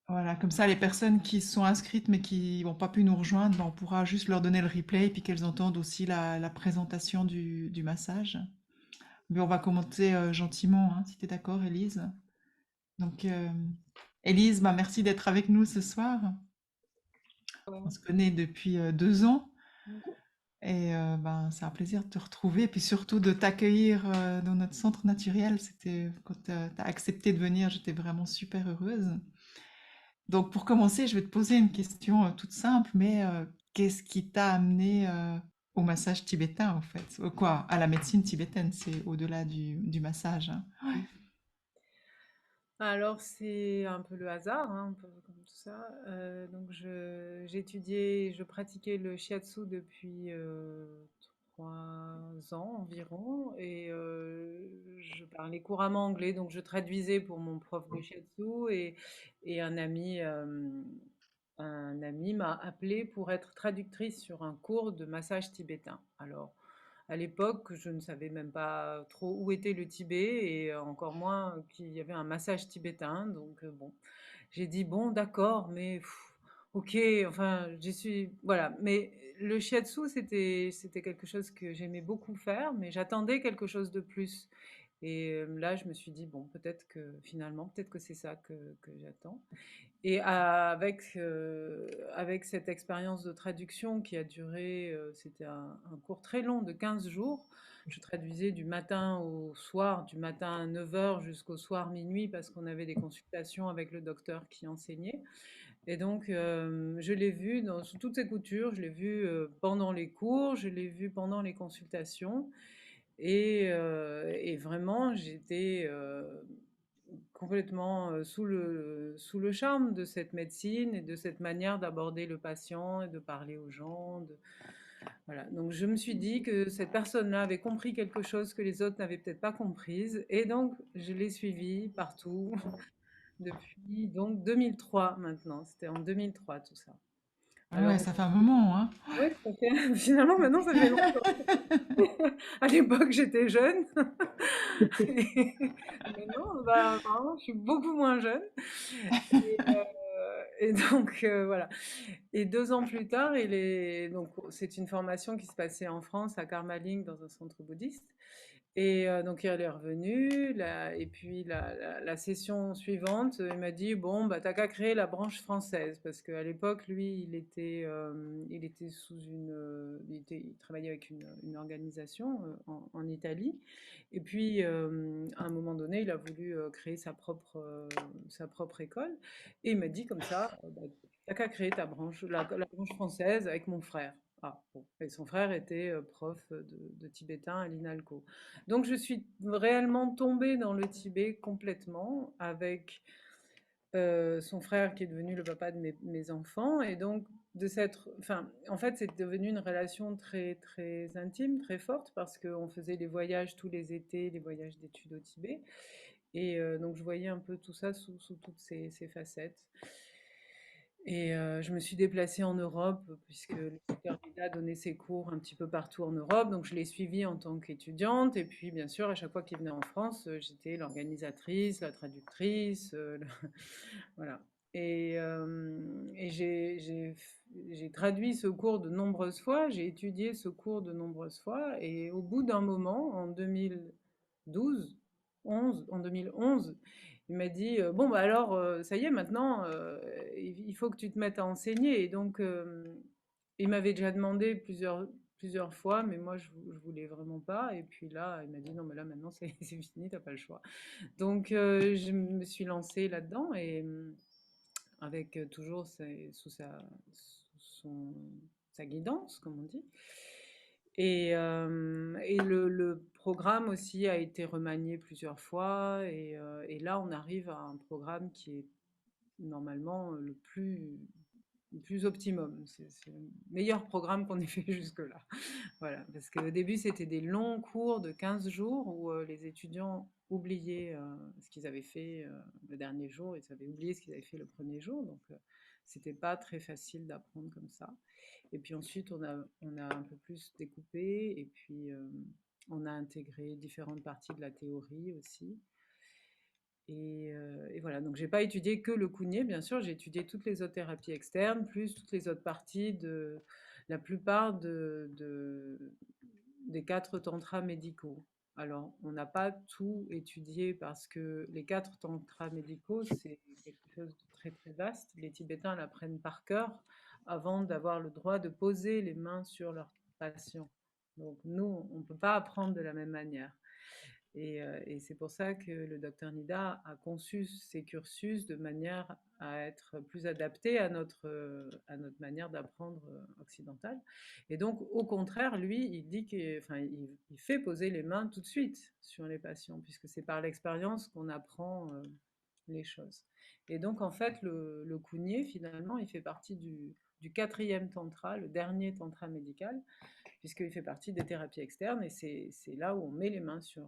Voilà, comme ça, les personnes qui sont inscrites mais qui n'ont pas pu nous rejoindre, ben, on pourra juste leur donner le replay et puis qu'elles entendent aussi la présentation du massage. Mais on va commenter gentiment, hein, si tu es d'accord, Élise. Donc, Élise, bah, merci d'être avec nous ce soir. On Ouais. se connaît depuis 2 ans et ben, c'est un plaisir de te retrouver et puis surtout de t'accueillir dans notre centre naturel. C'était quand tu as accepté de venir, j'étais vraiment super heureuse. Donc, pour commencer, je vais te poser une question toute simple, mais qu'est-ce qui t'a amené au massage tibétain, en fait? Quoi? À la médecine tibétaine, c'est au-delà du massage, hein. Alors c'est un peu le hasard, hein, un peu comme tout ça. Donc j'étudiais, je pratiquais le shiatsu depuis 3 ans environ et je parlais couramment anglais, donc je traduisais pour mon prof de shiatsu et un ami m'a appelé pour être traductrice sur un cours de massage tibétain. Alors à l'époque, je ne savais même pas trop où était le Tibet et encore moins qu'il y avait un massage tibétain. Donc bon, j'ai dit bon, d'accord, mais ok, enfin, j'y suis, voilà. Mais le shiatsu, c'était quelque chose que j'aimais beaucoup faire, mais j'attendais quelque chose de plus. Et là, je me suis dit bon, peut-être que finalement, peut-être que c'est ça que j'attends. Et avec cette expérience de traduction qui a duré, c'était un cours très long de 15 jours. Je traduisais du matin au soir, du matin à 9 heures jusqu'au soir minuit parce qu'on avait des consultations avec le docteur qui enseignait. Et donc, je l'ai vu sous toutes ses coutures. Je l'ai vu pendant les cours, je l'ai vu pendant les consultations. Et vraiment, j'étais complètement sous le charme de cette médecine et de cette manière d'aborder le patient et de parler aux gens. Voilà. Donc je me suis dit que cette personne-là avait compris quelque chose que les autres n'avaient peut-être pas comprise. Et donc je l'ai suivie partout depuis donc 2003 maintenant. C'était en 2003 tout ça. Ah ouais, Alors ça fait un moment, hein. oui, finalement maintenant ça fait longtemps. À l'époque j'étais jeune. Maintenant, bah, apparemment, je suis beaucoup moins jeune. Et donc, voilà. Et 2 ans plus tard, donc, c'est une formation qui se passait en France, à Karmaling, dans un centre bouddhiste. Et donc, il est revenu. Et puis, la session suivante, il m'a dit, bon, bah, t'as qu'à créer la branche française. Parce qu'à l'époque, lui, il était il travaillait avec une organisation en Italie. Et puis, à un moment donné, il a voulu créer sa propre école. Et il m'a dit comme ça, bah, t'as qu'à créer ta branche, la branche française avec mon frère. Ah, bon. Et son frère était prof de tibétain à l'INALCO. Donc je suis réellement tombée dans le Tibet complètement avec son frère qui est devenu le papa de mes enfants. Et donc enfin, en fait, c'est devenu une relation très, très intime, très forte parce qu'on faisait les voyages tous les étés, les voyages d'études au Tibet. Et donc je voyais un peu tout ça sous toutes ces facettes. Et je me suis déplacée en Europe puisque le docteur Vida donnait ses cours un petit peu partout en Europe. Donc je l'ai suivi en tant qu'étudiante. Et puis bien sûr, à chaque fois qu'il venait en France, j'étais l'organisatrice, la traductrice. Voilà. Et j'ai traduit ce cours de nombreuses fois, j'ai étudié ce cours de nombreuses fois. Et au bout d'un moment, en 2012, en 2011, il m'a dit, bon, bah alors, ça y est, maintenant, il faut que tu te mettes à enseigner. Et donc, il m'avait déjà demandé plusieurs fois, mais moi, je voulais vraiment pas. Et puis là, il m'a dit, non, mais là, maintenant, c'est c'est fini, t'as pas le choix. Donc, je me suis lancée là-dedans et avec toujours sous sa guidance, comme on dit. Et le programme aussi a été remanié plusieurs fois. Et là, on arrive à un programme qui est normalement le plus optimum. C'est le meilleur programme qu'on ait fait jusque-là. Voilà, parce qu'au début, c'était des longs cours de 15 jours où les étudiants oubliaient ce qu'ils avaient fait le dernier jour, ils avaient oublié ce qu'ils avaient fait le premier jour, donc c'était pas très facile d'apprendre comme ça. Et puis ensuite, on a un peu plus découpé, et puis on a intégré différentes parties de la théorie aussi. Et voilà, donc j'ai pas étudié que le Kundalini, bien sûr, j'ai étudié toutes les autres thérapies externes, plus toutes les autres parties de la plupart des 4 tantras médicaux. Alors, on n'a pas tout étudié parce que les 4 tantras médicaux, c'est quelque chose de très très vaste. Les Tibétains l'apprennent par cœur avant d'avoir le droit de poser les mains sur leurs patients. Donc nous, on ne peut pas apprendre de la même manière. Et c'est pour ça que le docteur Nida a conçu ces cursus de manière à être plus adapté à notre manière d'apprendre occidentale. Et donc, au contraire, lui, il dit enfin, il fait poser les mains tout de suite sur les patients, puisque c'est par l'expérience qu'on apprend les choses. Et donc, en fait, le Kundalini, finalement, il fait partie du quatrième tantra, le dernier tantra médical, puisqu'il fait partie des thérapies externes et c'est là où on met les mains sur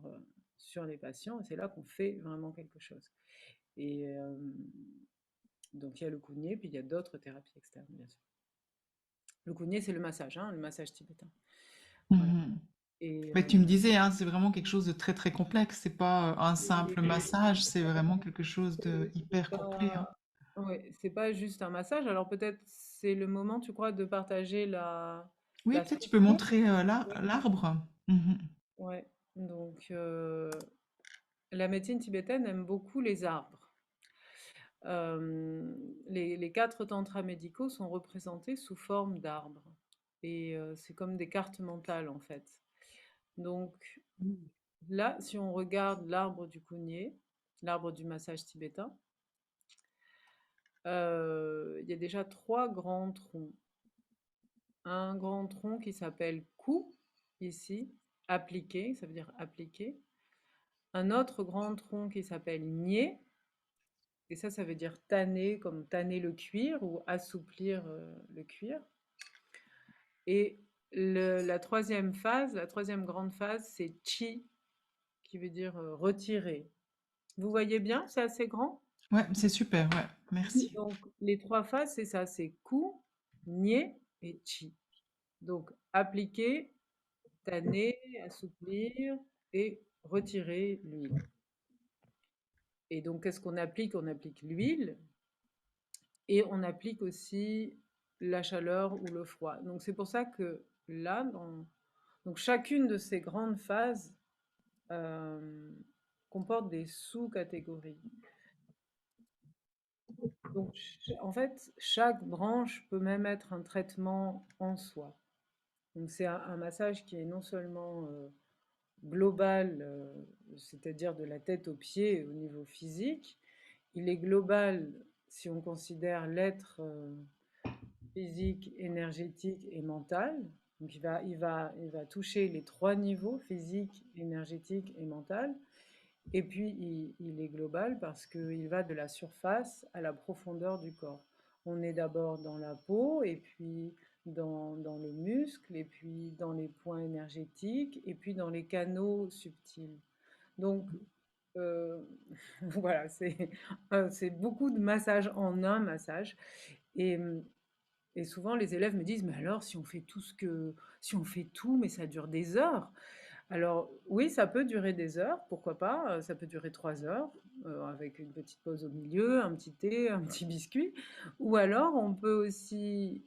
les patients et c'est là qu'on fait vraiment quelque chose. Et donc il y a le Kundalini, puis il y a d'autres thérapies externes, bien sûr. Le Kundalini, c'est le massage, hein, le massage tibétain. Voilà. Mhm. Et Mais tu me disais, hein, c'est vraiment quelque chose de très très complexe. C'est pas un simple massage, c'est vraiment quelque chose de c'est hyper complet, hein. pas, ouais, c'est pas juste un massage. Alors peut-être c'est le moment, tu crois, de partager Oui, la peut-être tu peux structure. montrer Oui. l'arbre. Mhm. Ouais. Donc la médecine tibétaine aime beaucoup les arbres. Les 4 tantras médicaux sont représentés sous forme d'arbres et c'est comme des cartes mentales, en fait. Donc là, si on regarde l'arbre du Kundalini, l'arbre du massage tibétain, il y a déjà 3 grands troncs. Un grand tronc qui s'appelle Ku, ici, appliqué, ça veut dire appliqué. Un autre grand tronc qui s'appelle Nye, et ça veut dire tanner, comme tanner le cuir ou assouplir le cuir. Et la troisième phase, la troisième grande phase, c'est chi, qui veut dire retirer. Vous voyez bien, c'est assez grand. Ouais, c'est super, ouais, merci. Donc les 3 phases, c'est ça, c'est ku, nye et chi. Donc appliquer, tanner, assouplir et retirer l'huile. Et donc qu'est-ce qu'on applique? On applique l'huile et on applique aussi la chaleur ou le froid. Donc c'est pour ça que là, donc chacune de ces grandes phases comporte des sous-catégories. Donc, en fait, chaque branche peut même être un traitement en soi. Donc, c'est un massage qui est non seulement global, c'est-à-dire de la tête aux pieds au niveau physique, il est global si on considère l'être physique, énergétique et mental. Donc, il va toucher les 3 niveaux, physique, énergétique et mental. Et puis, il est global parce qu'il va de la surface à la profondeur du corps. On est d'abord dans la peau, et puis dans le muscle, et puis dans les points énergétiques, et puis dans les canaux subtils. Donc, euh, voilà, c'est beaucoup de massages en un massage. Et, et souvent, les élèves me disent, mais alors, si on fait tout, mais ça dure des heures. Alors oui, ça peut durer des heures, pourquoi pas, ça peut durer 3 heures, avec une petite pause au milieu, un petit thé, un petit biscuit. Ou alors on peut aussi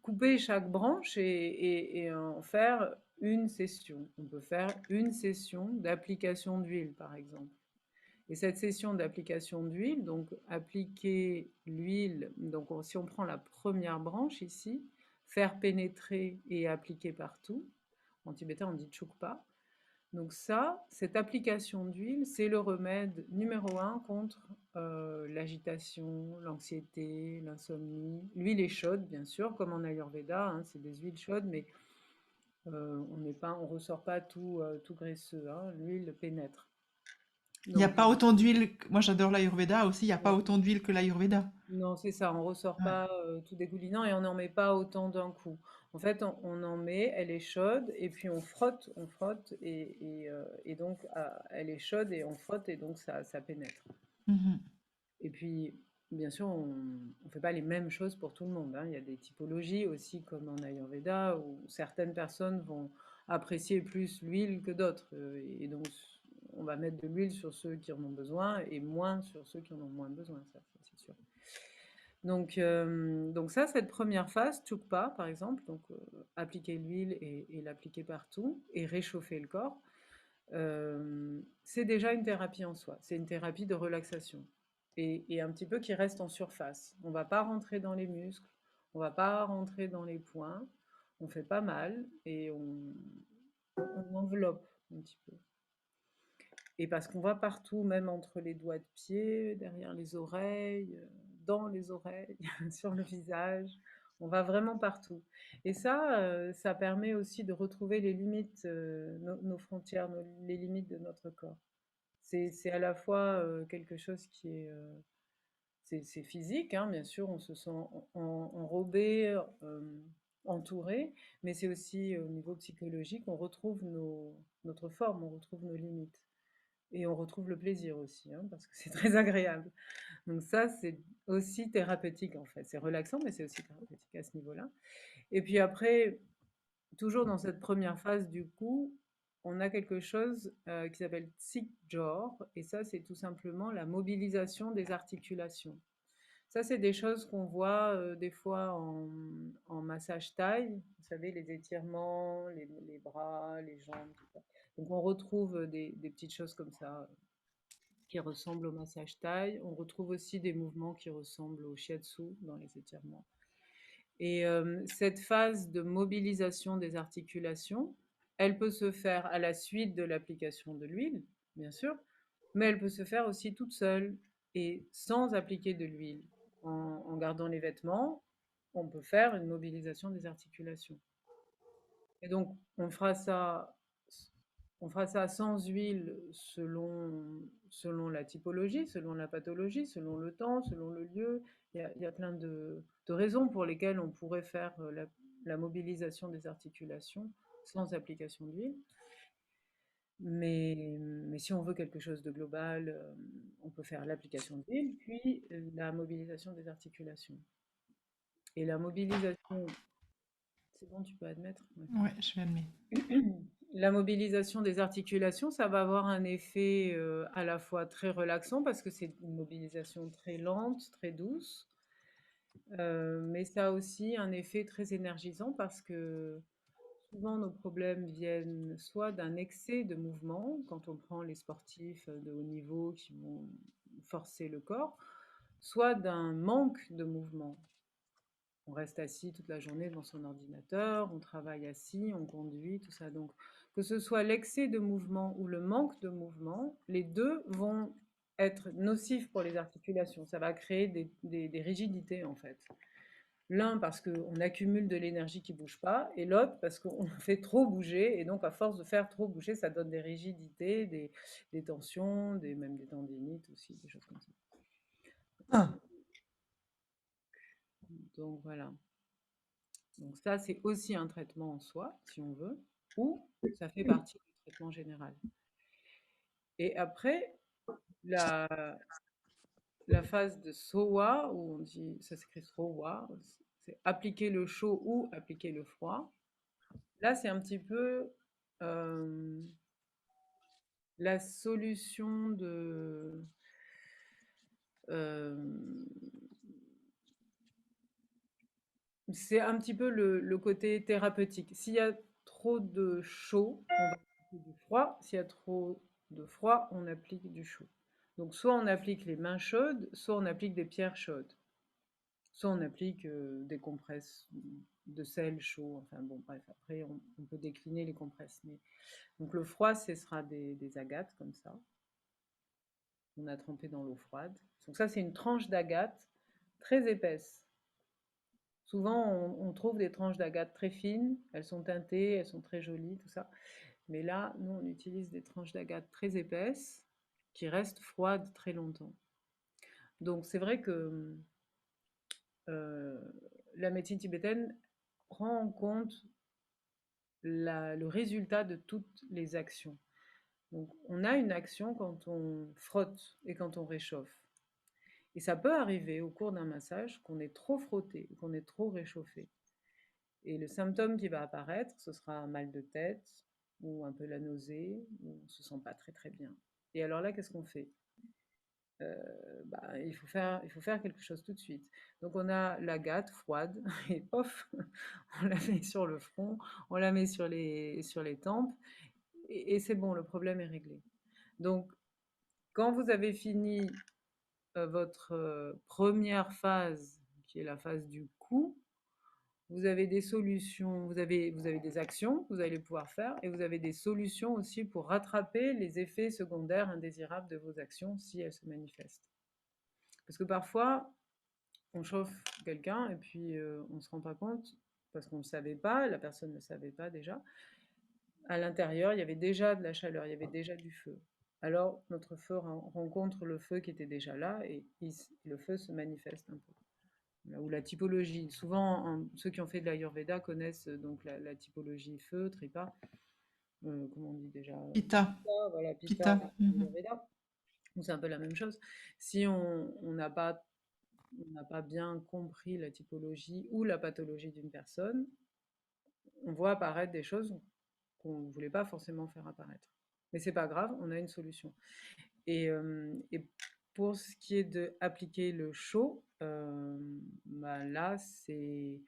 couper chaque branche et en faire une session. On peut faire une session d'application d'huile, par exemple. Et cette session d'application d'huile, donc appliquer l'huile, donc si on prend la première branche ici, faire pénétrer et appliquer partout. En tibétain, on dit chukpa. Donc ça, cette application d'huile, c'est le remède numéro un contre l'agitation, l'anxiété, l'insomnie. L'huile est chaude, bien sûr, comme en Ayurveda, hein, c'est des huiles chaudes, mais on ressort pas tout graisseux, hein, l'huile pénètre. Il n'y a Donc, pas autant d'huile. Moi, j'adore l'Ayurveda aussi. Il n'y a pas ouais. autant d'huile que l'Ayurveda. Non, c'est ça, on ressort Ouais. pas tout dégoulinant et on n'en met pas autant d'un coup. En fait, on en met, elle est chaude et puis on frotte et donc elle est chaude et on frotte et donc ça pénètre. Mhm. Et puis, bien sûr, on ne fait pas les mêmes choses pour tout le monde, hein. Il y a des typologies aussi, comme en Ayurveda, où certaines personnes vont apprécier plus l'huile que d'autres. Et donc, on va mettre de l'huile sur ceux qui en ont besoin et moins sur ceux qui en ont moins besoin, ça c'est sûr. Donc ça, cette première phase, Tchoukpa par exemple, donc appliquer l'huile et l'appliquer partout et réchauffer le corps, c'est déjà une thérapie en soi. C'est une thérapie de relaxation et un petit peu qui reste en surface. On va pas rentrer dans les muscles, on va pas rentrer dans les points, on fait pas mal et on enveloppe un petit peu. Et parce qu'on va partout, même entre les doigts de pied, derrière les oreilles, dans les oreilles, sur le visage. On va vraiment partout. Et ça permet aussi de retrouver les limites, nos frontières, les limites de notre corps. C'est à la fois quelque chose qui est, c'est physique, hein, bien sûr, on se sent enrobé, entouré, mais c'est aussi au niveau psychologique, on retrouve notre forme, on retrouve nos limites. Et on retrouve le plaisir aussi, hein, parce que c'est très agréable. Donc ça, c'est aussi thérapeutique en fait. C'est relaxant, mais c'est aussi thérapeutique à ce niveau-là. Et puis après, toujours dans cette première phase du coup, on a quelque chose qui s'appelle Tsikjor, et ça, c'est tout simplement la mobilisation des articulations. Ça, c'est des choses qu'on voit des fois en massage taille, vous savez, les étirements, les bras, les jambes, tout ça. Donc on retrouve des petites choses comme ça qui ressemblent au massage taille. On retrouve aussi des mouvements qui ressemblent au shiatsu dans les étirements. Et cette phase de mobilisation des articulations, elle peut se faire à la suite de l'application de l'huile, bien sûr, mais elle peut se faire aussi toute seule et sans appliquer de l'huile. En gardant les vêtements, on peut faire une mobilisation des articulations. Et donc, on fera ça sans huile selon la typologie, selon la pathologie, selon le temps, selon le lieu. Il y a plein de raisons pour lesquelles on pourrait faire la mobilisation des articulations sans application d'huile. Mais si on veut quelque chose de global, on peut faire l'application d'huile, puis la mobilisation des articulations. Et la mobilisation, c'est bon, tu peux admettre? Ouais. Ouais, je vais admettre. La mobilisation des articulations, ça va avoir un effet à la fois très relaxant parce que c'est une mobilisation très lente, très douce, mais ça a aussi un effet très énergisant parce que souvent nos problèmes viennent soit d'un excès de mouvement, quand on prend les sportifs de haut niveau qui vont forcer le corps, soit d'un manque de mouvement. On reste assis toute la journée devant son ordinateur, on travaille assis, on conduit, tout ça. Donc, que ce soit l'excès de mouvement ou le manque de mouvement, les deux vont être nocifs pour les articulations. Ça va créer des rigidités, en fait. L'un parce qu'on accumule de l'énergie qui ne bouge pas, et l'autre parce qu'on fait trop bouger, et donc à force de faire trop bouger, ça donne des rigidités, des tensions, même des tendinites aussi, des choses comme ça. Ah, Donc voilà. Donc ça, c'est aussi un traitement en soi, si on veut, ou ça fait partie du traitement général. Et après, la, la phase de SOWA, où on dit, ça s'écrit SOWA, c'est appliquer le chaud ou appliquer le froid. Là, c'est un petit peu euh, la solution de... euh, c'est un petit peu le côté thérapeutique. S'il y a trop de chaud, on va appliquer du froid. S'il y a trop de froid, on applique du chaud. Donc soit on applique les mains chaudes, soit on applique des pierres chaudes. Soit on applique des compresses de sel chaud. Enfin bon, bref, après on peut décliner les compresses. Donc le froid, ce sera des agates comme ça. On a trempé dans l'eau froide. Donc ça, c'est une tranche d'agate très épaisse. Souvent, on trouve des tranches d'agate très fines, elles sont teintées, elles sont très jolies, tout ça. Mais là, nous, on utilise des tranches d'agate très épaisses qui restent froides très longtemps. Donc, c'est vrai que euh, la médecine tibétaine prend en compte le résultat de toutes les actions. Donc, on a une action quand on frotte et quand on réchauffe. Et ça peut arriver au cours d'un massage qu'on est trop frotté, qu'on est trop réchauffé. Et le symptôme qui va apparaître, ce sera un mal de tête, ou un peu la nausée, ou on se sent pas très très bien. Et alors là, qu'est-ce qu'on fait? Bah, il faut faire quelque chose tout de suite. Donc on a la gâte froide et pof, on la met sur le front, on la met sur les tempes et c'est bon, le problème est réglé. Donc quand vous avez fini votre première phase, qui est la phase du coup, vous avez des solutions, vous avez des actions que vous allez pouvoir faire et vous avez des solutions aussi pour rattraper les effets secondaires indésirables de vos actions si elles se manifestent. Parce que parfois, on chauffe quelqu'un et puis on ne se rend pas compte parce qu'on ne le savait pas, la personne ne le savait pas déjà. À l'intérieur, il y avait déjà de la chaleur, il y avait déjà du feu. Alors notre feu rencontre le feu qui était déjà là et le feu se manifeste un peu. Ou la typologie. Souvent, ceux qui ont fait de l'Ayurveda connaissent donc la typologie feu, tripa, comment on dit déjà? Pita, Pitta, voilà, pitta pita. en Ayurveda. C'est un peu la même chose. Si on n'a pas bien compris la typologie ou la pathologie d'une personne, on voit apparaître des choses qu'on ne voulait pas forcément faire apparaître. Mais c'est pas grave, on a une solution. Et pour ce qui est d'appliquer le chaud, bah là, c'est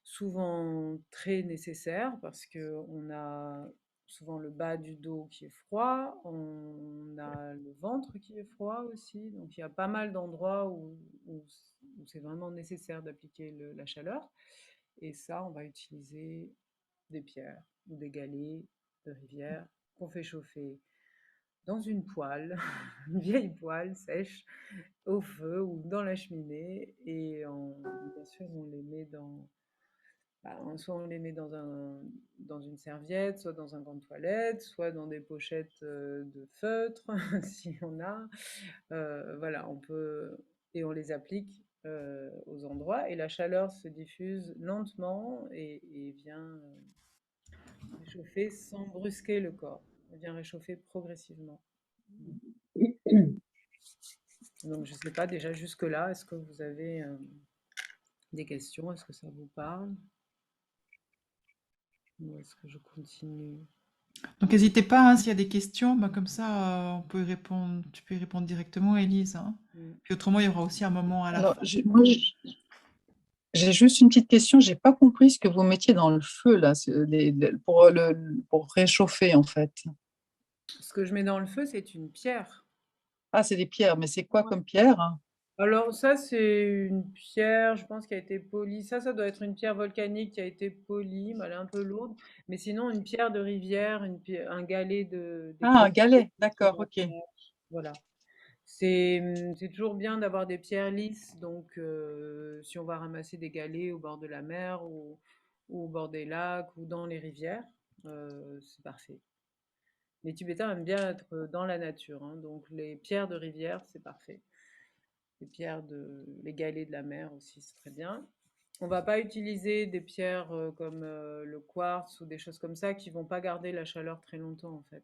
souvent très nécessaire parce qu'on a souvent le bas du dos qui est froid, on a le ventre qui est froid aussi, donc il y a pas mal d'endroits où c'est vraiment nécessaire d'appliquer la chaleur. Et ça, on va utiliser des pierres ou des galets de rivière qu'on fait chauffer dans une poêle, une vieille poêle sèche, au feu ou dans la cheminée. Bien sûr, on les met soit on les met dans une serviette, soit dans un gant de toilette, soit dans des pochettes de feutre, si on a. Voilà, on peut, et on les applique aux endroits, et la chaleur se diffuse lentement et vient réchauffer sans brusquer le corps. Elle vient réchauffer progressivement. Donc, je ne sais pas, déjà jusque-là, est-ce que vous avez des questions? Est-ce que ça vous parle? Ou est-ce que je continue? Donc n'hésitez pas, hein, s'il y a des questions, bah, comme ça, on peut y répondre, tu peux y répondre directement, Élise, hein. Mm. Puis autrement, il y aura aussi un moment à la Alors, fin. j'ai juste une petite question. J'ai pas compris ce que vous mettiez dans le feu là, pour réchauffer en fait. Ce que je mets dans le feu, c'est une pierre. Ah, c'est des pierres, mais c'est quoi Ouais. comme pierre, hein? Alors ça, c'est une pierre, je pense, qui a été polie. Ça doit être une pierre volcanique qui a été polie, mais elle est un peu lourde. Mais sinon, une pierre de rivière, un galet des Ah, un côtes galet, de d'accord, la ok. mer. Voilà. C'est toujours bien d'avoir des pierres lisses. Donc, si on va ramasser des galets au bord de la mer ou au bord des lacs ou dans les rivières, c'est parfait. Les Tibétains aiment bien être dans la nature, hein, donc les pierres de rivière, c'est parfait. Les galets de la mer aussi, c'est très bien. On va pas utiliser des pierres comme le quartz ou des choses comme ça qui vont pas garder la chaleur très longtemps en fait.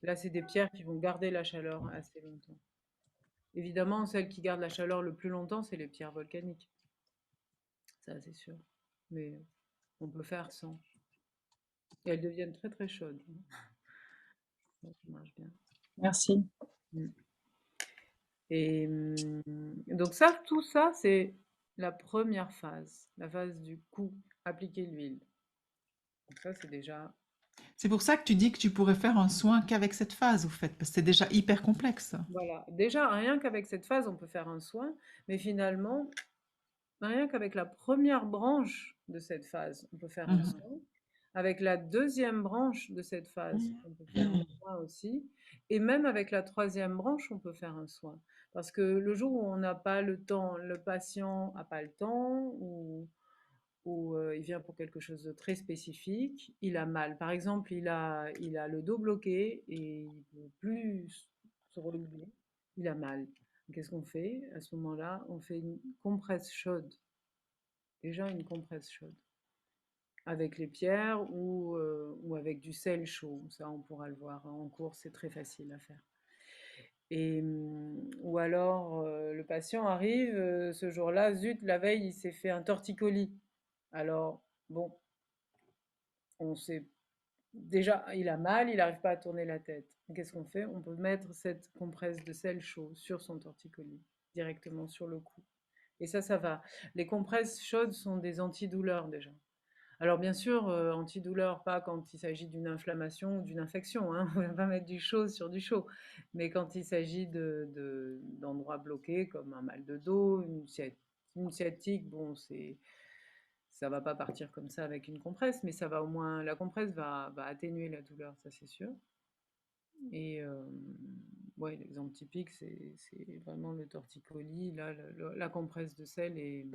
Là, c'est des pierres qui vont garder la chaleur assez longtemps. Évidemment, celles qui gardent la chaleur le plus longtemps, c'est les pierres volcaniques. Ça, c'est sûr. Mais on peut faire sans. Et elles deviennent très très chaudes. Ça marche bien. Merci. Mm. Et donc ça, tout ça, c'est la première phase, la phase du coup, appliquer l'huile. Donc ça, c'est déjà... C'est pour ça que tu dis que tu pourrais faire un soin qu'avec cette phase, au fait, parce que c'est déjà hyper complexe. Voilà. Déjà, rien qu'avec cette phase, on peut faire un soin, mais finalement, rien qu'avec la première branche de cette phase, on peut faire un Mhm. soin. Avec la deuxième branche de cette phase, on peut faire un soin aussi. Et même avec la troisième branche, on peut faire un soin. Parce que le jour où on n'a pas le temps, le patient n'a pas le temps, ou il vient pour quelque chose de très spécifique, il a mal. Par exemple, il a le dos bloqué et il ne peut plus se relever, il a mal. Qu'est-ce qu'on fait? À ce moment-là, on fait une compresse chaude. Déjà une compresse chaude. Avec les pierres ou avec du sel chaud. Ça, on pourra le voir en cours, c'est très facile à faire. Ou alors, le patient arrive, ce jour-là, zut, la veille, il s'est fait un torticolis. Alors, bon, on sait, déjà, il a mal, il n'arrive pas à tourner la tête. Qu'est-ce qu'on fait? On peut mettre cette compresse de sel chaud sur son torticolis, directement sur le cou. Et ça va. Les compresses chaudes sont des antidouleurs déjà. Alors bien sûr, antidouleur, pas quand il s'agit d'une inflammation ou d'une infection, hein, on va pas mettre du chaud sur du chaud. Mais quand il s'agit d'endroits bloqués comme un mal de dos, une sciatique, bon, ça va pas partir comme ça avec une compresse, mais ça va au moins, la compresse va atténuer la douleur, ça c'est sûr. Et ouais, l'exemple typique, c'est vraiment le torticolis. Là, la compresse de sel est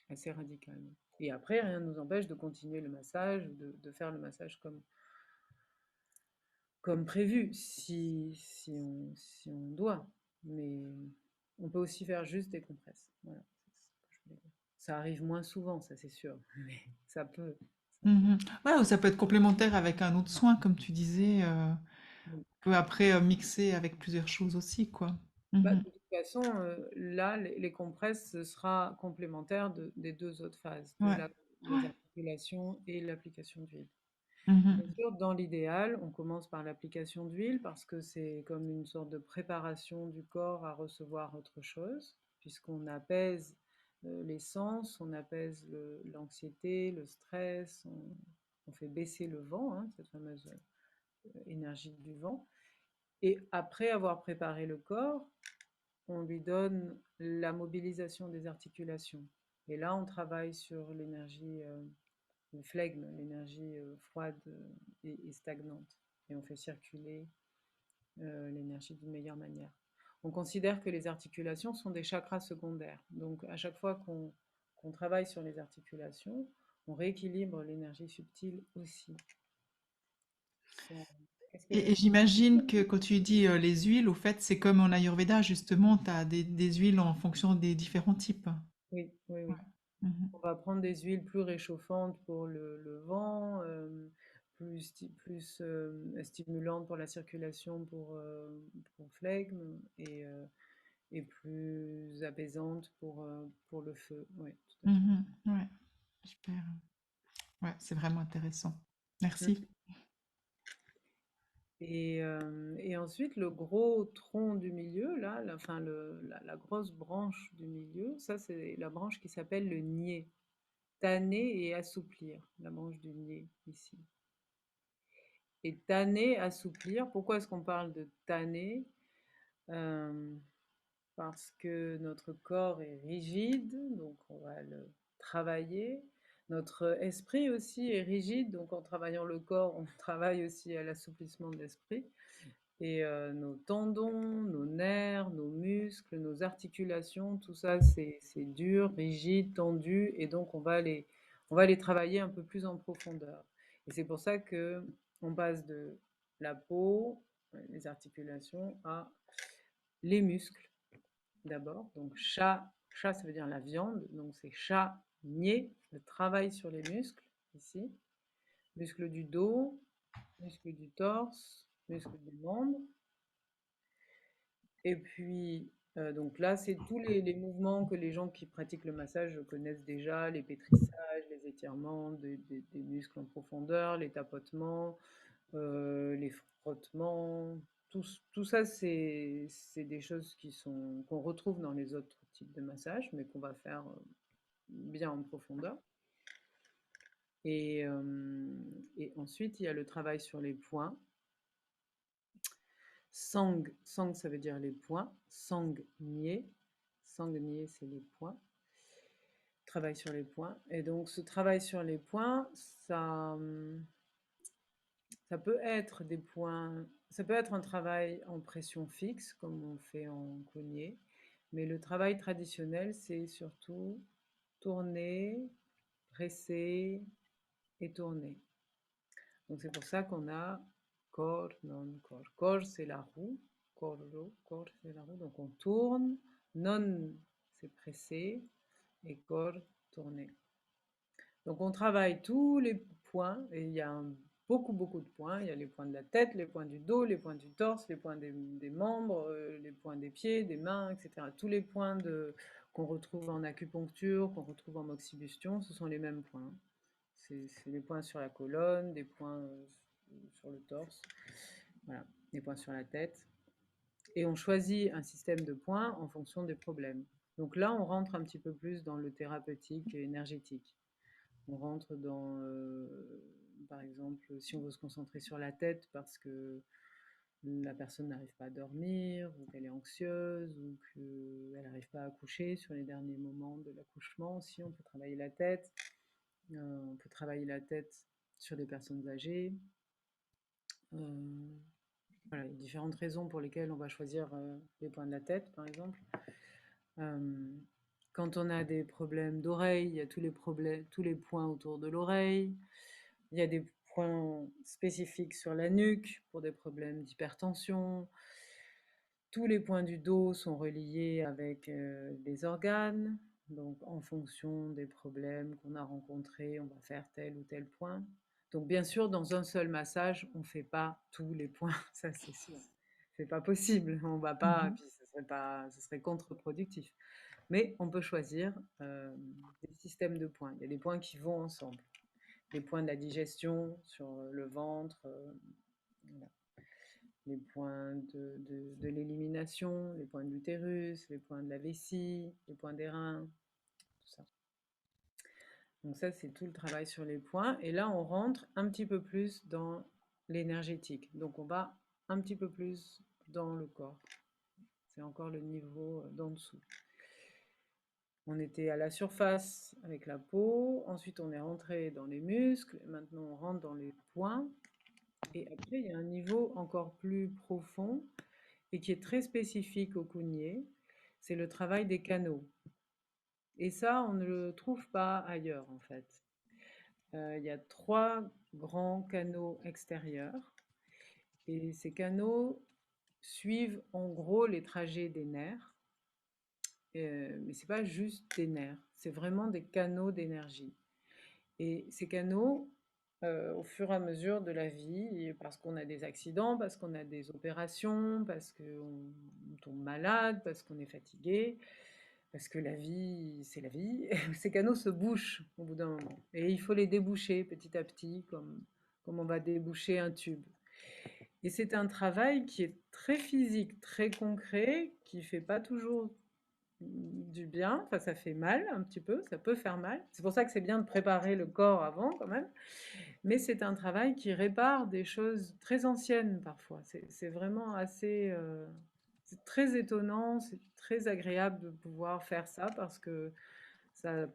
assez radicale. Et après, rien ne nous empêche de continuer le massage, de faire le massage comme prévu, si on doit. Mais on peut aussi faire juste des compresses. Voilà, c'est ce que je voulais dire. Ça arrive moins souvent, ça c'est sûr, mais ça peut. Ça peut. Mhm. Ouais, ou ça peut être complémentaire avec un autre soin, comme tu disais. Mm. On peut après mixer avec plusieurs choses aussi, quoi. Bah, Mhm. de toute façon, là, les compresses, ce sera complémentaire des deux autres phases, Ouais. les Ouais. articulations et l'application d'huile. Bien Mhm. sûr, dans l'idéal, on commence par l'application d'huile parce que c'est comme une sorte de préparation du corps à recevoir autre chose, puisqu'on apaise les sens, on apaise l'anxiété, le stress, on fait baisser le vent, hein, cette fameuse énergie du vent. Et après avoir préparé le corps, on lui donne la mobilisation des articulations. Et là, on travaille sur l'énergie, le flegme, l'énergie froide et stagnante. Et on fait circuler l'énergie d'une meilleure manière. On considère que les articulations sont des chakras secondaires. Donc, à chaque fois qu'on travaille sur les articulations, on rééquilibre l'énergie subtile aussi. Qu'est-ce que je veux Et dire? j'imagine que quand tu dis les huiles, au fait, c'est comme en Ayurveda, justement, tu as des huiles en fonction des différents types. Oui, oui, Ouais. oui. Mhm. On va prendre des huiles plus réchauffantes pour le vent, plus stimulantes pour la circulation pour flegme et plus apaisantes pour le feu. Oui, tout à fait. Mhm. Ouais, super. Ouais, c'est vraiment intéressant. Mm. Merci. Et ensuite, le gros tronc du milieu, là, enfin, la grosse branche du milieu, ça c'est la branche qui s'appelle le nier. Tanner et assouplir, la branche du nier ici. Et tanner, assouplir. Pourquoi est-ce qu'on parle de tanner? Euh, Parce que notre corps est rigide, donc on va le travailler. Notre esprit aussi est rigide, donc en travaillant le corps, on travaille aussi à l'assouplissement de l'esprit. Et nos tendons, nos nerfs, nos muscles, nos articulations, tout ça, c'est dur, rigide, tendu, et donc on va les travailler un peu plus en profondeur. Et c'est pour ça que on passe de la peau, les articulations, à les muscles d'abord. Donc chat, ça veut dire la viande, donc c'est chat, nier, le travail sur les muscles, ici. Muscles du dos, muscles du torse, muscles du membre. Et puis, donc là, c'est tous les mouvements que les gens qui pratiquent le massage connaissent déjà, les pétrissages, les étirements des muscles en profondeur, les tapotements, les frottements. Tout ça, c'est des choses qu'on retrouve dans les autres types de massage, mais qu'on va faire bien en profondeur. Et, euh, et ensuite, il y a le travail sur les points. Sang, ça veut dire les points. Sang-nier. Sang-nier, c'est les points. Travail sur les points. Et donc, ce travail sur les points, ça peut être des points, ça peut être un travail en pression fixe, comme on fait en cogné. Mais le travail traditionnel, c'est surtout tourner, presser et tourner. Donc, c'est pour ça qu'on a corps, non, corps. Corps, c'est la roue. Corps, c'est la roue. Donc, on tourne. Non, c'est presser. Et corps, tourner. Donc, on travaille tous les points. Et il y a beaucoup de points. Il y a les points de la tête, les points du dos, les points du torse, les points des membres, les points des pieds, des mains, etc. Tous les points qu'on retrouve en acupuncture, qu'on retrouve en moxibustion, ce sont les mêmes points. C'est des points sur la colonne, des points sur le torse. Voilà, des points sur la tête. Et on choisit un système de points en fonction des problèmes. Donc là, on rentre un petit peu plus dans le thérapeutique et énergétique. On rentre dans, par exemple, si on veut se concentrer sur la tête parce que la personne n'arrive pas à dormir, ou qu'elle est anxieuse, ou qu'elle n'arrive pas à accoucher sur les derniers moments de l'accouchement aussi, on peut travailler la tête. On peut travailler la tête sur des personnes âgées. Voilà, il y a différentes raisons pour lesquelles on va choisir les points de la tête, par exemple. Quand on a des problèmes d'oreille, il y a tous les points autour de l'oreille. Il y a des points spécifiques sur la nuque pour des problèmes d'hypertension. Tous les points du dos sont reliés avec les organes. Donc, en fonction des problèmes qu'on a rencontrés, on va faire tel ou tel point. Donc, bien sûr, dans un seul massage, on ne fait pas tous les points, ça c'est sûr. C'est pas possible, on va pas, puis ce serait contre-productif. Mais on peut choisir des systèmes de points. Il y a des points qui vont ensemble. Les points de la digestion sur le ventre, voilà. Les points de l'élimination, les points de l'utérus, les points de la vessie, les points des reins, tout ça. Donc ça, c'est tout le travail sur les points. Et là, on rentre un petit peu plus dans l'énergétique. Donc on va un petit peu plus dans le corps. C'est encore le niveau d'en dessous. On était à la surface avec la peau, ensuite on est rentré dans les muscles, maintenant on rentre dans les points. Et après, il y a un niveau encore plus profond et qui est très spécifique au Cougnier, c'est le travail des canaux. Et ça, on ne le trouve pas ailleurs en fait. Il y a 3 grands canaux extérieurs et ces canaux suivent en gros les trajets des nerfs. Mais ce n'est pas juste des nerfs, c'est vraiment des canaux d'énergie. Et ces canaux, au fur et à mesure de la vie, parce qu'on a des accidents, parce qu'on a des opérations, parce qu'on tombe malade, parce qu'on est fatigué, parce que la vie, c'est la vie, ces canaux se bouchent au bout d'un moment. Et il faut les déboucher petit à petit, comme on va déboucher un tube. Et c'est un travail qui est très physique, très concret, qui ne fait pas toujours du bien, enfin ça fait mal un petit peu, ça peut faire mal. C'est pour ça que c'est bien de préparer le corps avant quand même. Mais c'est un travail qui répare des choses très anciennes parfois. C'est vraiment assez... c'est très étonnant, c'est très agréable de pouvoir faire ça parce que ça,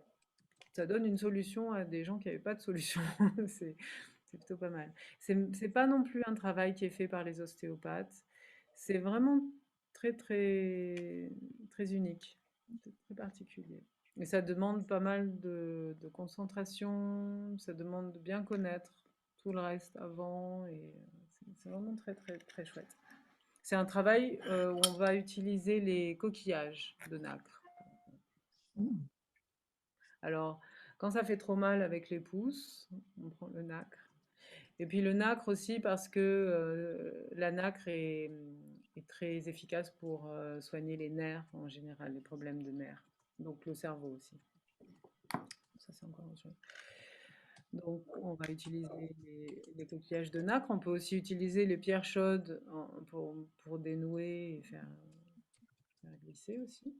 ça donne une solution à des gens qui n'avaient pas de solution. c'est plutôt pas mal. C'est pas non plus un travail qui est fait par les ostéopathes. C'est vraiment très, très, très unique, très particulier. Et ça demande pas mal de concentration, ça demande de bien connaître tout le reste avant, et c'est vraiment très, très, très chouette. C'est un travail où on va utiliser les coquillages de nacre. Alors, quand ça fait trop mal avec les pouces, on prend le nacre. Et puis le nacre aussi parce que la nacre est très efficace pour soigner les nerfs en général, les problèmes de nerfs. Donc le cerveau aussi. Ça, c'est encore autre chose. Donc on va utiliser les coquillages de nacre. On peut aussi utiliser les pierres chaudes pour dénouer et faire glisser aussi.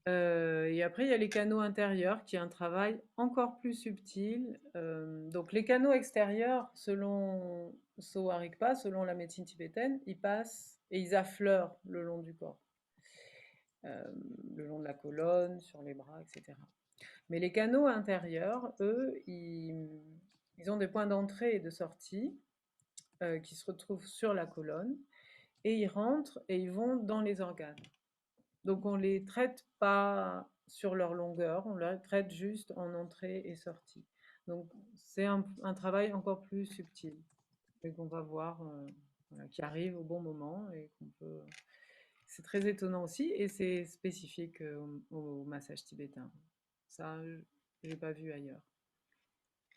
Et après, il y a les canaux intérieurs, qui est un travail encore plus subtil. Donc, les canaux extérieurs, selon Sowa Rigpa, selon la médecine tibétaine, ils passent et ils affleurent le long du corps, le long de la colonne, sur les bras, etc. Mais les canaux intérieurs, eux, ils ont des points d'entrée et de sortie qui se retrouvent sur la colonne et ils rentrent et ils vont dans les organes. Donc on ne les traite pas sur leur longueur, on les traite juste en entrée et sortie. Donc c'est un travail encore plus subtil et qu'on va voir, voilà, qui arrive au bon moment et qu'on peut. C'est très étonnant aussi et c'est spécifique au massage tibétain. Ça, j'ai pas vu ailleurs.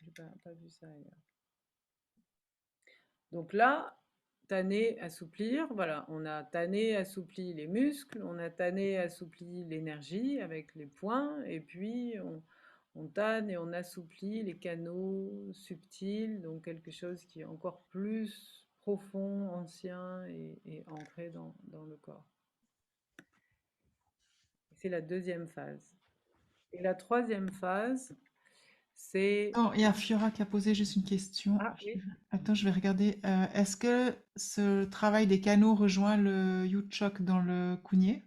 J'ai pas vu ça ailleurs. Donc là, tanner, assouplir, voilà, on a tanné, assoupli les muscles, on a tanné, assoupli l'énergie avec les points, et puis On tanne et on assouplit les canaux subtils, donc quelque chose qui est encore plus profond, ancien et ancré dans le corps. C'est la deuxième phase. Et la troisième phase, c'est... Oh, il y a Fiora qui a posé juste une question. Ah oui, Attends, je vais regarder. Est-ce que ce travail des canaux rejoint le Yuchok dans le Kunye?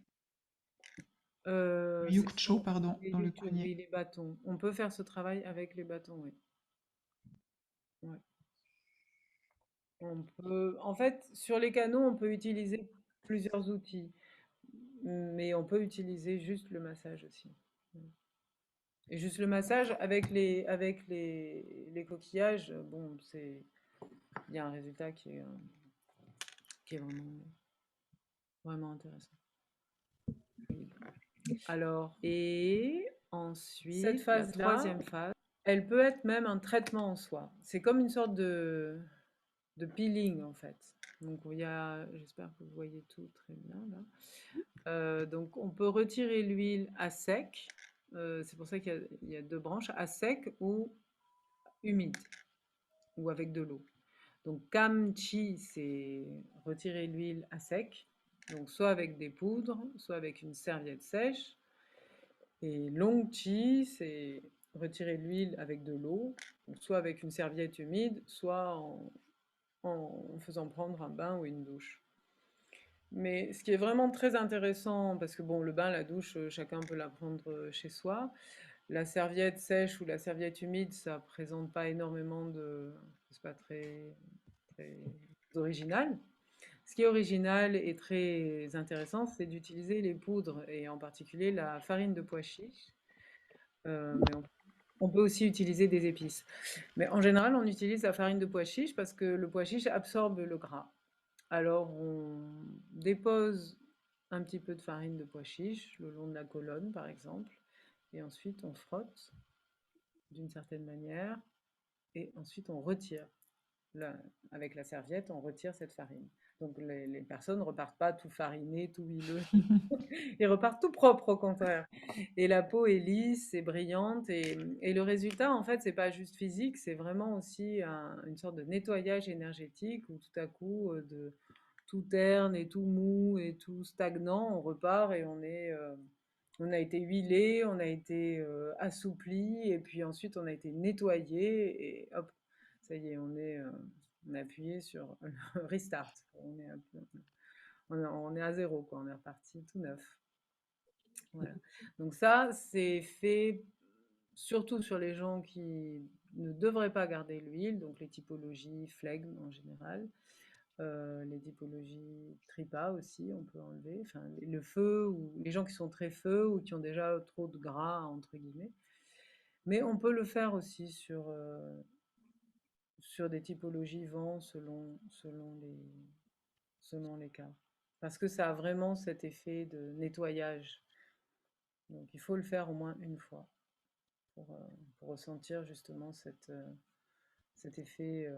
Le c'est Yukcho, pardon, les dans le YouTube, Kunye. oui, les bâtons. On peut faire ce travail avec les bâtons, oui. Ouais. On peut... En fait, sur les canaux, on peut utiliser plusieurs outils, mais on peut utiliser juste le massage aussi. Et juste le massage avec les coquillages, bon, il y a un résultat qui est vraiment intéressant. Alors, et ensuite, cette phase-là, la troisième phase, elle peut être même un traitement en soi. C'est comme une sorte de peeling en fait. Donc j'espère que vous voyez tout très bien là. Donc on peut retirer l'huile à sec. C'est pour ça qu'il y a deux branches, à sec ou humide ou avec de l'eau. Donc kamchi, c'est retirer l'huile à sec. Donc soit avec des poudres, soit avec une serviette sèche. Et longchi, c'est retirer l'huile avec de l'eau, soit avec une serviette humide, soit en faisant prendre un bain ou une douche. Mais ce qui est vraiment très intéressant, parce que bon, le bain, la douche, chacun peut la prendre chez soi. La serviette sèche ou la serviette humide, ça présente pas énormément de... C'est pas très original. Ce qui est original et très intéressant, c'est d'utiliser les poudres, et en particulier la farine de pois chiche. Mais on peut aussi utiliser des épices. Mais en général, on utilise la farine de pois chiche parce que le pois chiche absorbe le gras. Alors, on dépose un petit peu de farine de pois chiche le long de la colonne, par exemple, et ensuite on frotte d'une certaine manière, et ensuite on retire. Avec la serviette, on retire cette farine. Donc les personnes ne repartent pas tout farinées, tout huileux, ils repartent tout propre au contraire. Et la peau est lisse et brillante, et le résultat, en fait, c'est pas juste physique, c'est vraiment aussi une sorte de nettoyage énergétique où tout à coup, de tout terne et tout mou et tout stagnant, on repart et on a été huilé, on a été assoupli, et puis ensuite on a été nettoyé, et hop, ça y est, on a appuyé sur le restart. On est à zéro, quoi. On est reparti tout neuf. Voilà. Donc ça, c'est fait surtout sur les gens qui ne devraient pas garder l'huile, donc les typologies flegme en général. Les typologies tripa aussi, on peut enlever. Enfin, le feu, ou les gens qui sont très feu ou qui ont déjà trop de gras, entre guillemets. Mais on peut le faire aussi sur des typologies vent selon les cas. Parce que ça a vraiment cet effet de nettoyage. Donc il faut le faire au moins une fois pour ressentir justement cet effet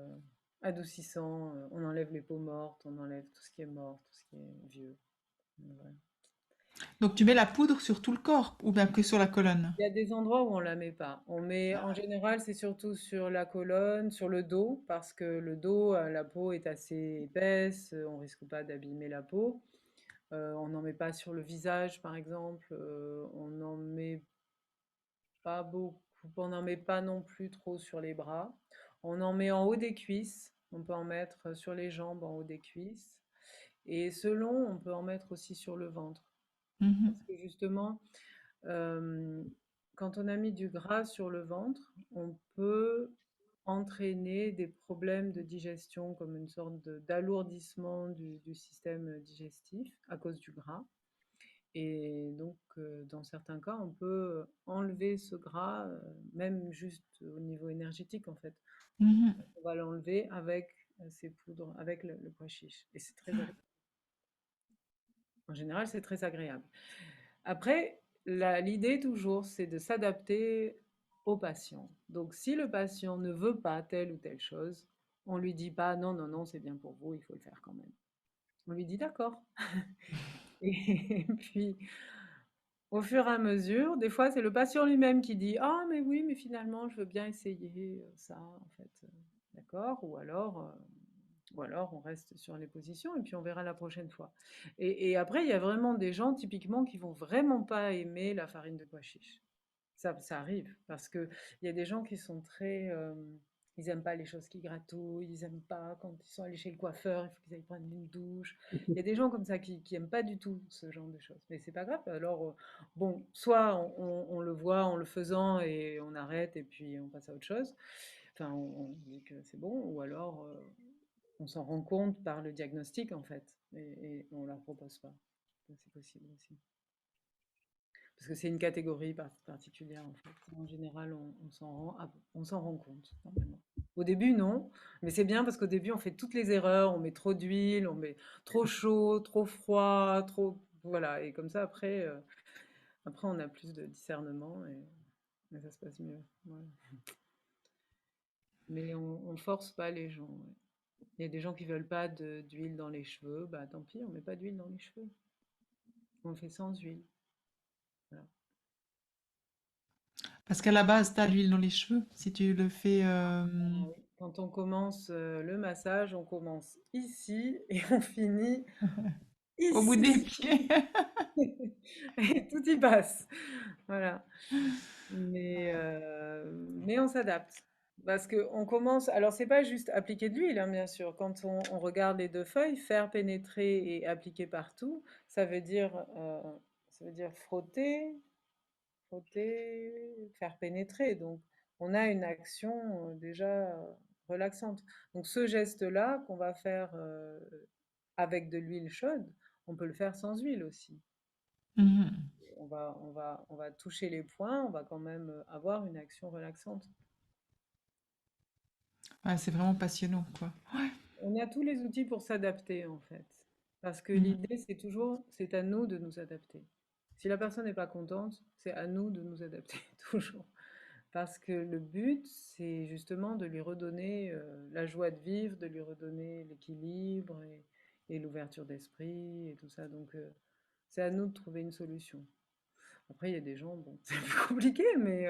adoucissant. On enlève les peaux mortes, on enlève tout ce qui est mort, tout ce qui est vieux. Voilà. Donc tu mets la poudre sur tout le corps ou bien que sur la colonne? Il y a des endroits où on la met pas. On met, en général, c'est surtout sur la colonne, sur le dos, parce que le dos, la peau est assez épaisse, on risque pas d'abîmer la peau. On n'en met pas sur le visage, par exemple. On n'en met pas beaucoup. On n'en met pas non plus trop sur les bras. On en met en haut des cuisses. On peut en mettre sur les jambes, en haut des cuisses. Et selon, on peut en mettre aussi sur le ventre. Mhm. Parce que justement, euh, quand on a mis du gras sur le ventre, on peut entraîner des problèmes de digestion, comme une sorte d'alourdissement du système digestif à cause du gras. Et donc, dans certains cas, on peut enlever ce gras, même juste au niveau énergétique, en fait. Mhm. On va l'enlever avec ces poudres, avec le pois chiche. Et c'est très agréable. En général, c'est très agréable. Après, l'idée toujours, c'est de s'adapter au patient. Donc, si le patient ne veut pas telle ou telle chose, on lui dit pas non, non, non, c'est bien pour vous, il faut le faire quand même. On lui dit d'accord. Et puis, au fur et à mesure, des fois, c'est le patient lui-même qui dit: «Ah mais oui, mais finalement, je veux bien essayer, ça, en fait, d'accord?» ou alors on reste sur les positions et puis on verra la prochaine fois. Et après, il y a vraiment des gens, typiquement, qui vont vraiment pas aimer la farine de pois chiche. Ça arrive parce qu'il y a des gens qui sont très, ils aiment pas les choses qui gratouillent, ils aiment pas quand ils sont allés chez le coiffeur, il faut qu'ils aillent prendre une douche. Il y a des gens comme ça qui aiment pas du tout ce genre de choses. Mais c'est pas grave. Alors, bon, soit on le voit en le faisant et on arrête et puis on passe à autre chose. Enfin, on dit que c'est bon, ou alors on s'en rend compte par le diagnostic en fait, et on leur propose pas. Ça, c'est possible aussi. Parce que c'est une catégorie particulière, en fait. En général, on s'en rend compte, normalement. Au début, non, mais c'est bien parce qu'au début, on fait toutes les erreurs, on met trop d'huile, on met trop chaud, trop froid, trop... Voilà, et comme ça, après on a plus de discernement et ça se passe mieux. Voilà. Mais on force pas les gens. Ouais. Il y a des gens qui veulent pas d'huile dans les cheveux, bah tant pis, on met pas d'huile dans les cheveux. On le fait sans huile. Voilà. Parce qu'à la base, tu as l'huile dans les cheveux. Si tu le fais... Ah oui. Quand on commence le massage, on commence ici et on finit au bout des ici. pieds. Et tout y passe. Voilà. Mais on s'adapte. Parce qu'on commence. Alors, c'est pas juste appliquer de l'huile, hein, bien sûr. Quand on regarde les deux feuilles, faire pénétrer et appliquer partout, ça veut dire frotter, frotter, faire pénétrer. Donc, on a une action déjà relaxante. Donc, ce geste-là qu'on va faire avec de l'huile chaude, on peut le faire sans huile aussi. Mhm. On va toucher les points, on va quand même avoir une action relaxante. Ouais, c'est vraiment passionnant, quoi. On a tous les outils pour s'adapter, en fait. Parce que Mhm. l'idée, c'est toujours, c'est à nous de nous adapter. Si la personne n'est pas contente, c'est à nous de nous adapter, toujours. Parce que le but, c'est justement de lui redonner la joie de vivre, de lui redonner l'équilibre et l'ouverture d'esprit et tout ça. Donc, c'est à nous de trouver une solution. Après, il y a des gens, bon, c'est plus compliqué, mais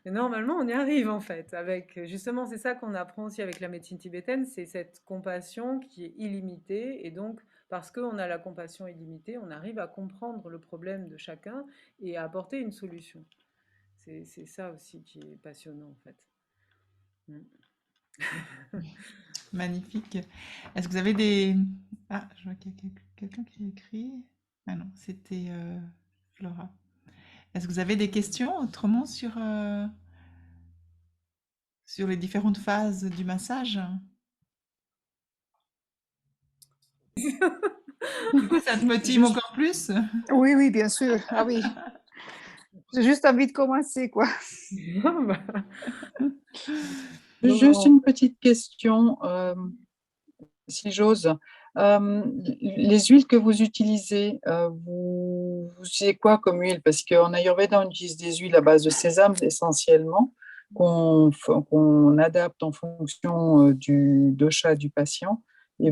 normalement, on y arrive en fait. Avec, justement, c'est ça qu'on apprend aussi avec la médecine tibétaine, c'est cette compassion qui est illimitée. Et donc, parce qu'on a la compassion illimitée, on arrive à comprendre le problème de chacun et à apporter une solution. C'est ça aussi qui est passionnant en fait. Mm. Magnifique. Est-ce que vous avez des... Ah, je vois qu'il y a quelqu'un qui a écrit. Ah non, c'était Flora. Est-ce que vous avez des questions autrement sur les différentes phases du massage? Du coup, ça te motive Juste, encore plus? oui, oui, bien sûr. Ah oui, j'ai juste envie de commencer, quoi. Bah, Juste bon, une petite question, si j'ose. Les huiles que vous utilisez, vous utilisez quoi comme huile? Parce qu'en Ayurveda, on utilise des huiles à base de sésame essentiellement, qu'on adapte en fonction du dosha du patient. Et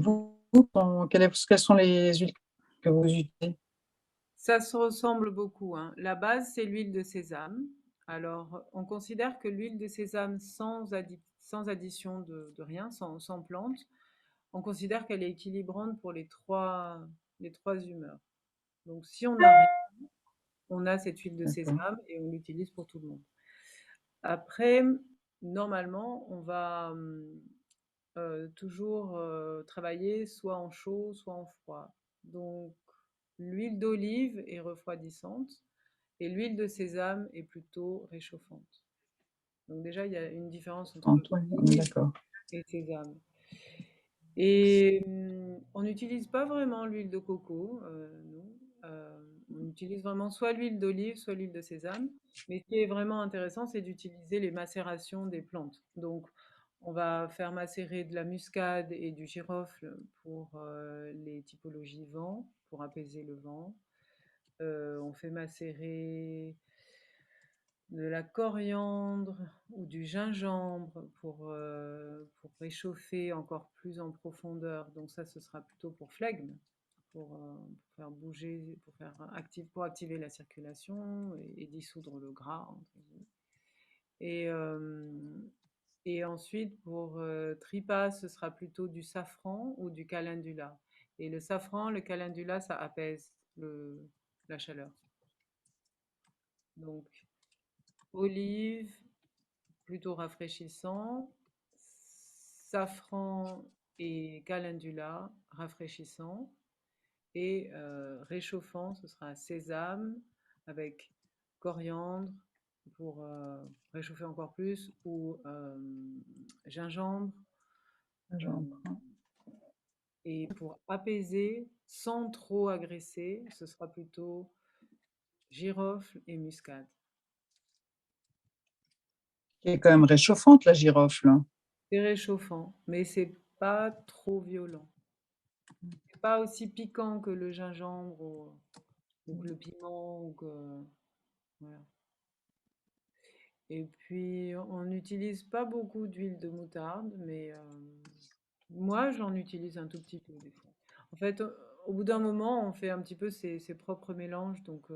quelles sont les huiles que vous utilisez? ça se ressemble beaucoup, hein. La base, c'est l'huile de sésame. Alors, on considère que l'huile de sésame sans addition de rien, sans plante, on considère qu'elle est équilibrante pour les trois humeurs. Donc, si on a rien, on a cette huile de D'accord. sésame et on l'utilise pour tout le monde. Après, normalement, on va toujours travailler soit en chaud, soit en froid. Donc, l'huile d'olive est refroidissante et l'huile de sésame est plutôt réchauffante. Donc déjà, il y a une différence entre Ouais, olive d'accord. et sésame. Et on n'utilise pas vraiment l'huile de coco, nous. On utilise vraiment soit l'huile d'olive, soit l'huile de sésame. Mais ce qui est vraiment intéressant, c'est d'utiliser les macérations des plantes. Donc, on va faire macérer de la muscade et du girofle pour les typologies vent, pour apaiser le vent. On fait macérer de la coriandre ou du gingembre pour réchauffer encore plus en profondeur. Donc ça, ce sera plutôt pour flegme. pour faire bouger, pour activer la circulation et dissoudre le gras, entre guillemets. Et, et ensuite, pour tripa, ce sera plutôt du safran ou du calendula. Et le safran, le calendula, ça apaise la chaleur. Donc, olive, plutôt rafraîchissant, safran et calendula, rafraîchissant, et réchauffant, ce sera sésame avec coriandre pour réchauffer encore plus, ou gingembre. J'en euh, prends. et pour apaiser, sans trop agresser, ce sera plutôt girofle et muscade. Qui est quand même réchauffante, la girofle. C'est réchauffant, mais c'est pas trop violent. C'est pas aussi piquant que le gingembre ou que le piment ou que voilà. Et puis on n'utilise pas beaucoup d'huile de moutarde, mais moi j'en utilise un tout petit peu des fois. En fait, au bout d'un moment, on fait un petit peu ses propres mélanges, donc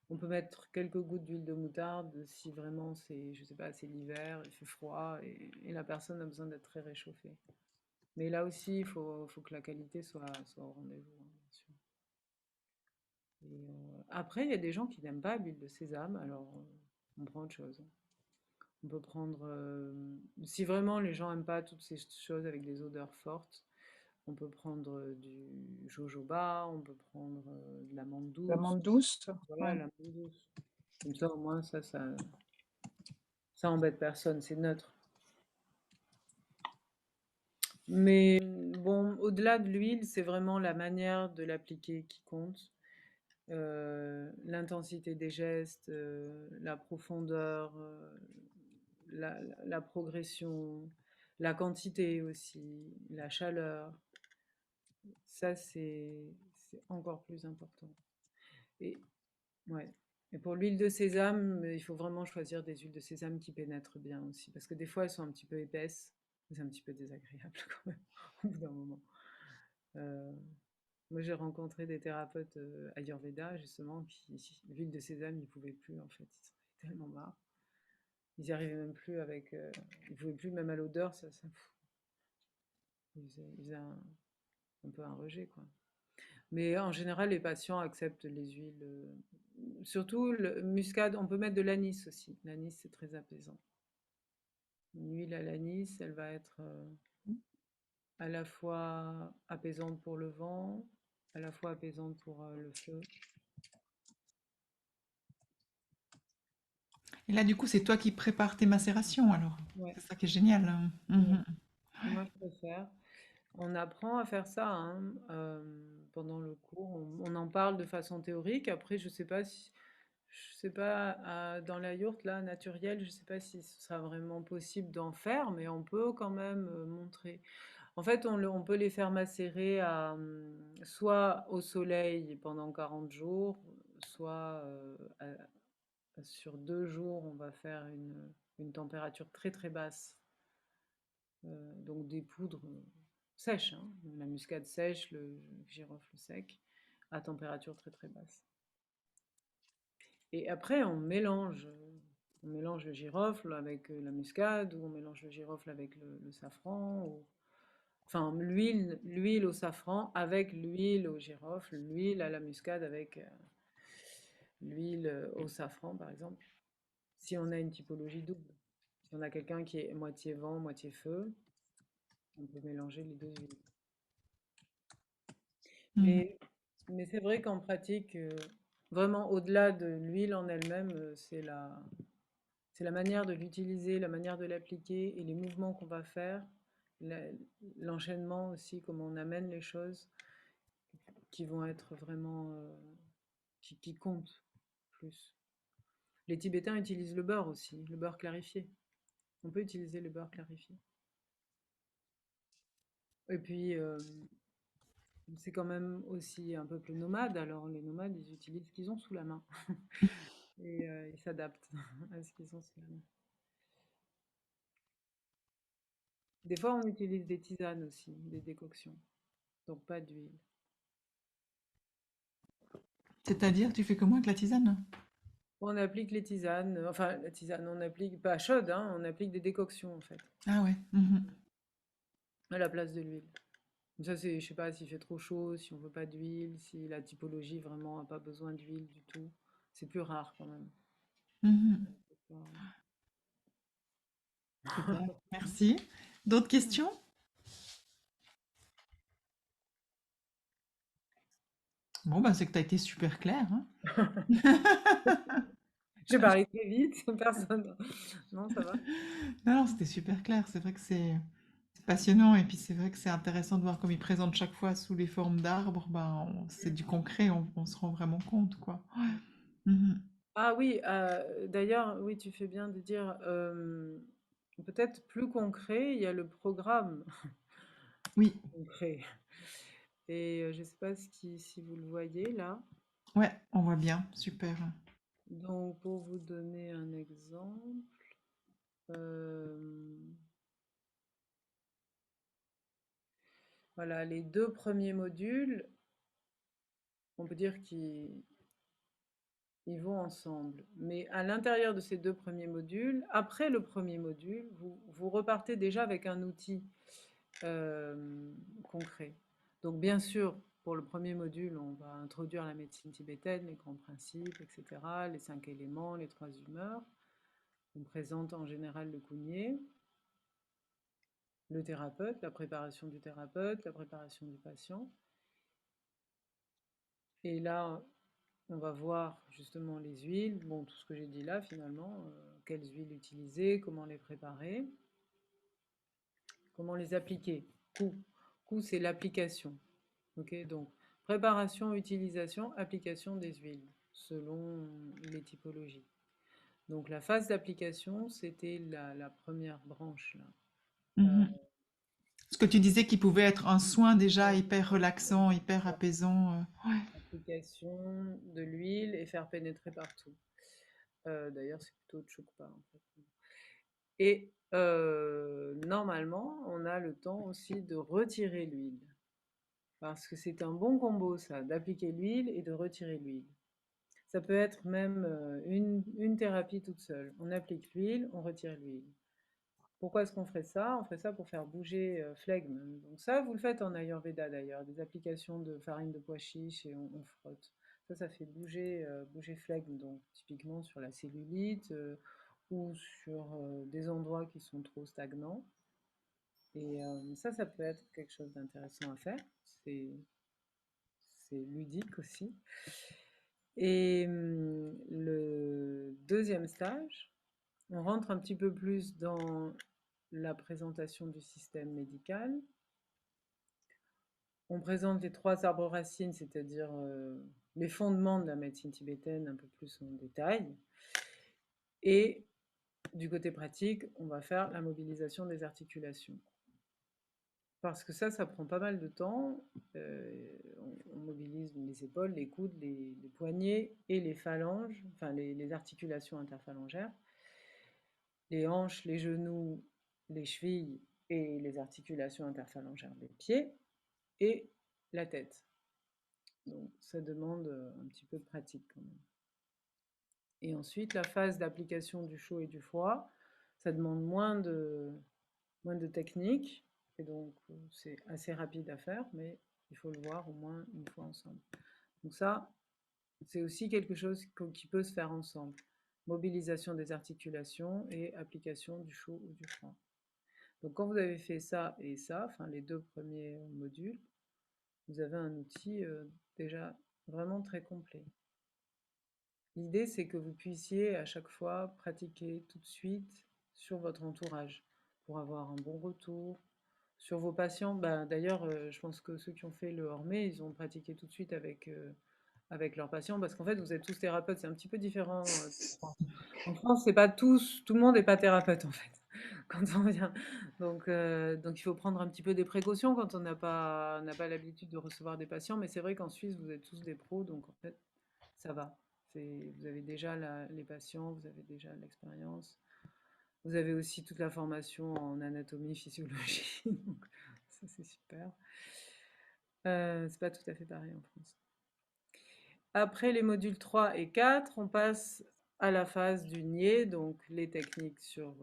on peut mettre quelques gouttes d'huile de moutarde si vraiment c'est, je sais pas, c'est l'hiver, il fait froid et la personne a besoin d'être très réchauffée. Mais là aussi, faut que la qualité soit au rendez-vous, hein, bien sûr. Et, après, il y a des gens qui n'aiment pas l'huile de sésame, alors on prend autre chose. On peut prendre, si vraiment les gens n'aiment pas toutes ces choses avec des odeurs fortes, on peut prendre du jojoba, on peut prendre de l'amande douce. L'amande douce, Voilà, ouais. l'amande douce. Comme ça, au moins, ça embête personne, c'est neutre. Mais bon, au-delà de l'huile, c'est vraiment la manière de l'appliquer qui compte. L'intensité des gestes, la profondeur, la progression, la quantité aussi, la chaleur. Ça, c'est encore plus important. Et, ouais. Et pour l'huile de sésame, il faut vraiment choisir des huiles de sésame qui pénètrent bien aussi. Parce que des fois, elles sont un petit peu épaisses. C'est un petit peu désagréable quand même, au bout d'un moment. Euh, Moi, j'ai rencontré des thérapeutes Ayurveda, justement, qui, l'huile de sésame, ils ne pouvaient plus, en fait. Ils en avaient tellement marre. Ils n'y arrivaient même plus avec. Ils ne pouvaient plus, même à l'odeur, ils faisaient un peu un rejet, quoi. Mais en général, les patients acceptent les huiles. Surtout le muscade, on peut mettre de l'anis aussi. L'anis, c'est très apaisant. Une huile à l'anis, elle va être à la fois apaisante pour le vent, à la fois apaisante pour le feu. Et là, du coup, c'est toi qui prépares tes macérations, alors. Ouais, C'est ça qui est génial, hein. ouais. Mhm. Moi, je préfère. On apprend à faire ça hein, pendant le cours. On en parle de façon théorique. Après, je sais pas, dans la yourte là, naturelle, je sais pas si ce sera vraiment possible d'en faire, mais on peut quand même montrer. En fait, on peut les faire macérer soit au soleil pendant 40 jours, soit sur 2 jours, on va faire une température très très basse. Donc des poudres sèches, hein, la muscade sèche, le girofle sec, à température très très basse. Et après, on mélange le girofle avec la muscade, ou on mélange le girofle avec le safran, enfin l'huile au safran avec l'huile au girofle, l'huile à la muscade avec l'huile au safran, par exemple. Si on a une typologie double, si on a quelqu'un qui est moitié vent, moitié feu, on peut mélanger les deux huiles. Mhm. Mais, mais c'est vrai qu'en pratique, vraiment au-delà de l'huile en elle-même, c'est la manière de l'utiliser, la manière de l'appliquer et les mouvements qu'on va faire, la- l'enchaînement aussi, comment on amène les choses qui vont être vraiment, qui comptent plus. Les Tibétains utilisent le beurre aussi, le beurre clarifié. On peut utiliser le beurre clarifié. Et puis, c'est quand même aussi un peuple nomade, alors les nomades, ils utilisent ce qu'ils ont sous la main. Et ils s'adaptent à ce qu'ils ont sous la main. Des fois, on utilise des tisanes aussi, des décoctions, donc pas d'huile. C'est-à-dire, tu fais comment avec la tisane? On applique les tisanes, enfin la tisane, on applique pas chaude, hein, on applique des décoctions en fait, Ah ouais. Mhm. à la place de l'huile. Ça c'est, je sais pas s'il fait trop chaud, si on veut pas d'huile, si la typologie vraiment a pas besoin d'huile du tout. C'est plus rare quand même. Mhm. Super. Merci. D'autres questions? Bon, bah, c'est que tu as été super clair, hein. J'ai parlé très vite, personne. Non, ça va. Non, non, c'était super clair. C'est vrai que c'est passionnant et puis c'est vrai que c'est intéressant de voir comme ils présentent chaque fois sous les formes d'arbres. Ben, c'est du concret, on se rend vraiment compte, quoi. Mhm. Ah oui, d'ailleurs, oui, tu fais bien de dire, peut-être plus concret, il y a le programme Oui, concret. Et je ne sais pas si vous le voyez là. ouais, on voit bien. Super. Donc, pour vous donner un exemple, euh, voilà, les deux premiers modules, on peut dire qu'ils ils vont ensemble. Mais à l'intérieur de ces deux premiers modules, après le premier module, vous repartez déjà avec un outil concret. Donc bien sûr, pour le premier module, on va introduire la médecine tibétaine, les grands principes, etc., les 5 éléments, les 3 humeurs. On présente en général le cougnier, le thérapeute, la préparation du thérapeute, la préparation du patient. Et là, on va voir justement les huiles, bon, tout ce que j'ai dit là finalement, quelles huiles utiliser, comment les préparer, comment les appliquer. Coût. Coût, c'est l'application. Ok, donc préparation, utilisation, application des huiles selon les typologies. Donc la phase d'application, c'était la première branche là. Euh, Mhm. Ce que tu disais qui pouvait être un soin déjà hyper relaxant, hyper apaisant. Ouais. application de l'huile et faire pénétrer partout. D'ailleurs, c'est plutôt de choc pas en fait. Et normalement, on a le temps aussi de retirer l'huile. Parce que c'est un bon combo, ça, d'appliquer l'huile et de retirer l'huile. Ça peut être même une thérapie toute seule. On applique l'huile, on retire l'huile. Pourquoi est-ce qu'on ferait ça? On ferait ça pour faire bouger flegme. Donc ça, vous le faites en Ayurveda d'ailleurs, des applications de farine de pois chiche et on frotte. Ça fait bouger, bouger flegme, donc typiquement sur la cellulite ou sur des endroits qui sont trop stagnants. Et ça peut être quelque chose d'intéressant à faire. C'est ludique aussi. Et le deuxième stage, on rentre un petit peu plus dans la présentation du système médical. On présente les 3 arbres racines, c'est-à-dire les fondements de la médecine tibétaine un peu plus en détail. Et du côté pratique, on va faire la mobilisation des articulations. Parce que ça prend pas mal de temps. On mobilise les épaules, les coudes, les poignets et les phalanges, enfin les articulations interphalangères, les hanches, les genoux, les chevilles et les articulations interphalangères des pieds et la tête. Donc ça demande un petit peu de pratique quand même. Et ensuite, la phase d'application du chaud et du froid, ça demande moins de technique. Et donc, c'est assez rapide à faire, mais il faut le voir au moins une fois ensemble. Donc ça, c'est aussi quelque chose qui peut se faire ensemble. Mobilisation des articulations et application du chaud ou du froid. Donc quand vous avez fait ça et ça, enfin les deux premiers modules, vous avez un outil déjà vraiment très complet. L'idée, c'est que vous puissiez à chaque fois pratiquer tout de suite sur votre entourage pour avoir un bon retour. Sur vos patients, ben, d'ailleurs, je pense que ceux qui ont fait le Hormé, ils ont pratiqué tout de suite avec leurs patients parce qu'en fait, vous êtes tous thérapeutes, c'est un petit peu différent en France. En France, c'est pas tous, tout le monde n'est pas thérapeute en fait quand on vient. Donc il faut prendre un petit peu des précautions quand on n'a pas l'habitude de recevoir des patients, mais c'est vrai qu'en Suisse, vous êtes tous des pros, donc en fait, ça va. Vous avez déjà les patients, vous avez déjà l'expérience. Vous avez aussi toute la formation en anatomie, physiologie, donc ça c'est super. C'est pas tout à fait pareil en France. Après les modules 3 et 4, on passe à la phase du nier, donc les techniques sur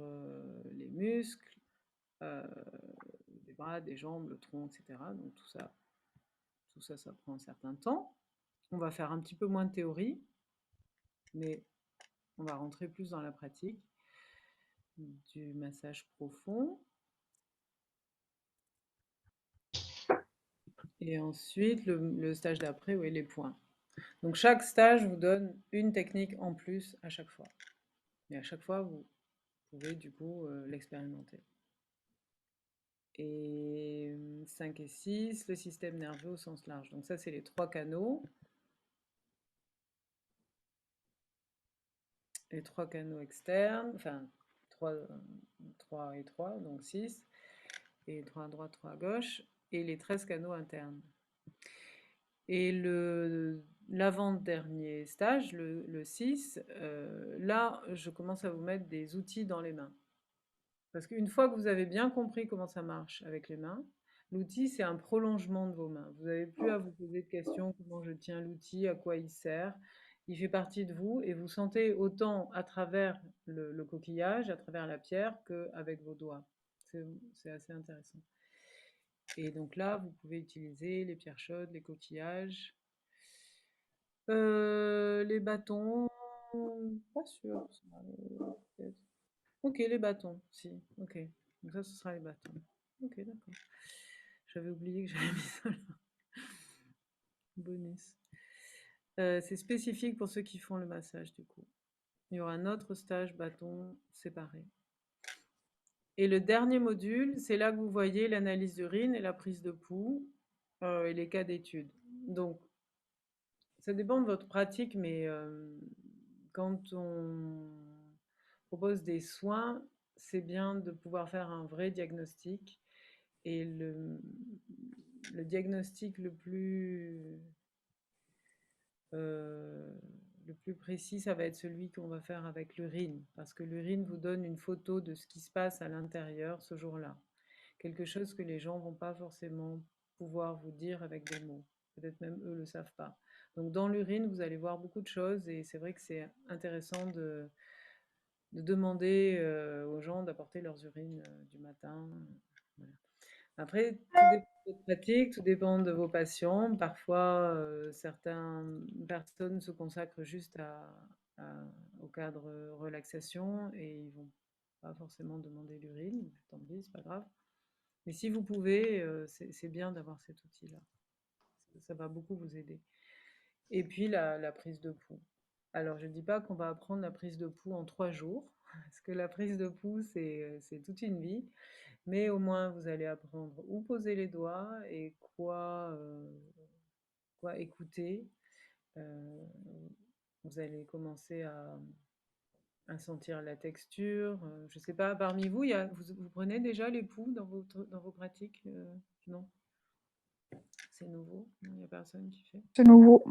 les muscles, des bras, des jambes, le tronc, etc. Donc ça prend un certain temps. On va faire un petit peu moins de théorie, mais on va rentrer plus dans la pratique du massage profond. Et ensuite, le stage d'après, oui, les points. Donc chaque stage vous donne une technique en plus à chaque fois. Et à chaque fois, vous pouvez du coup l'expérimenter. Et 5 et 6, le système nerveux au sens large. Donc ça, c'est les 3 canaux. Les 3 canaux externes, enfin 3, 3 et 3, donc 6. Et 3 à droite, 3 à gauche. Et les 13 canaux internes. Et l'avant-dernier stage, le 6, là, je commence à vous mettre des outils dans les mains. Parce qu'une fois que vous avez bien compris comment ça marche avec les mains, l'outil, c'est un prolongement de vos mains. Vous n'avez plus à vous poser de questions, comment je tiens l'outil, à quoi il sert. Il fait partie de vous et vous sentez autant à travers le coquillage, à travers la pierre, qu'avec vos doigts. C'est assez intéressant. Et donc là, vous pouvez utiliser les pierres chaudes, les coquillages, les bâtons, pas sûr. Peut-être. Ok, les bâtons, si. Ok, donc ça, ce sera les bâtons. Ok, d'accord. J'avais oublié que j'avais mis ça là. Bonus. C'est spécifique pour ceux qui font le massage, du coup. Il y aura un autre stage bâton séparé. Et le dernier module, c'est là que vous voyez l'analyse d'urine et la prise de pouls et les cas d'étude. Donc, ça dépend de votre pratique, mais quand on propose des soins, c'est bien de pouvoir faire un vrai diagnostic. Et le diagnostic le plus précis, ça va être celui qu'on va faire avec l'urine, parce que l'urine vous donne une photo de ce qui se passe à l'intérieur ce jour-là. Quelque chose que les gens vont pas forcément pouvoir vous dire avec des mots. Peut-être même eux le savent pas. Donc dans l'urine, vous allez voir beaucoup de choses et c'est vrai que c'est intéressant de demander aux gens d'apporter leurs urines du matin. Voilà. Après, tout dépend de votre pratique, tout dépend de vos patients. Parfois, certaines personnes se consacrent juste au cadre relaxation et ils vont pas forcément demander l'urine. Tant pis, c'est pas grave. Mais si vous pouvez, c'est bien d'avoir cet outil-là. Ça va beaucoup vous aider. Et puis la prise de pouls. Alors, je ne dis pas qu'on va apprendre la prise de pouls en 3 jours, parce que la prise de pouls, c'est toute une vie. Mais au moins, vous allez apprendre où poser les doigts et quoi écouter. Euh, vous allez commencer à sentir la texture. Je ne sais pas, parmi vous, vous prenez déjà les pouls dans vos pratiques non, c'est nouveau. Il n'y a personne qui fait. C'est nouveau.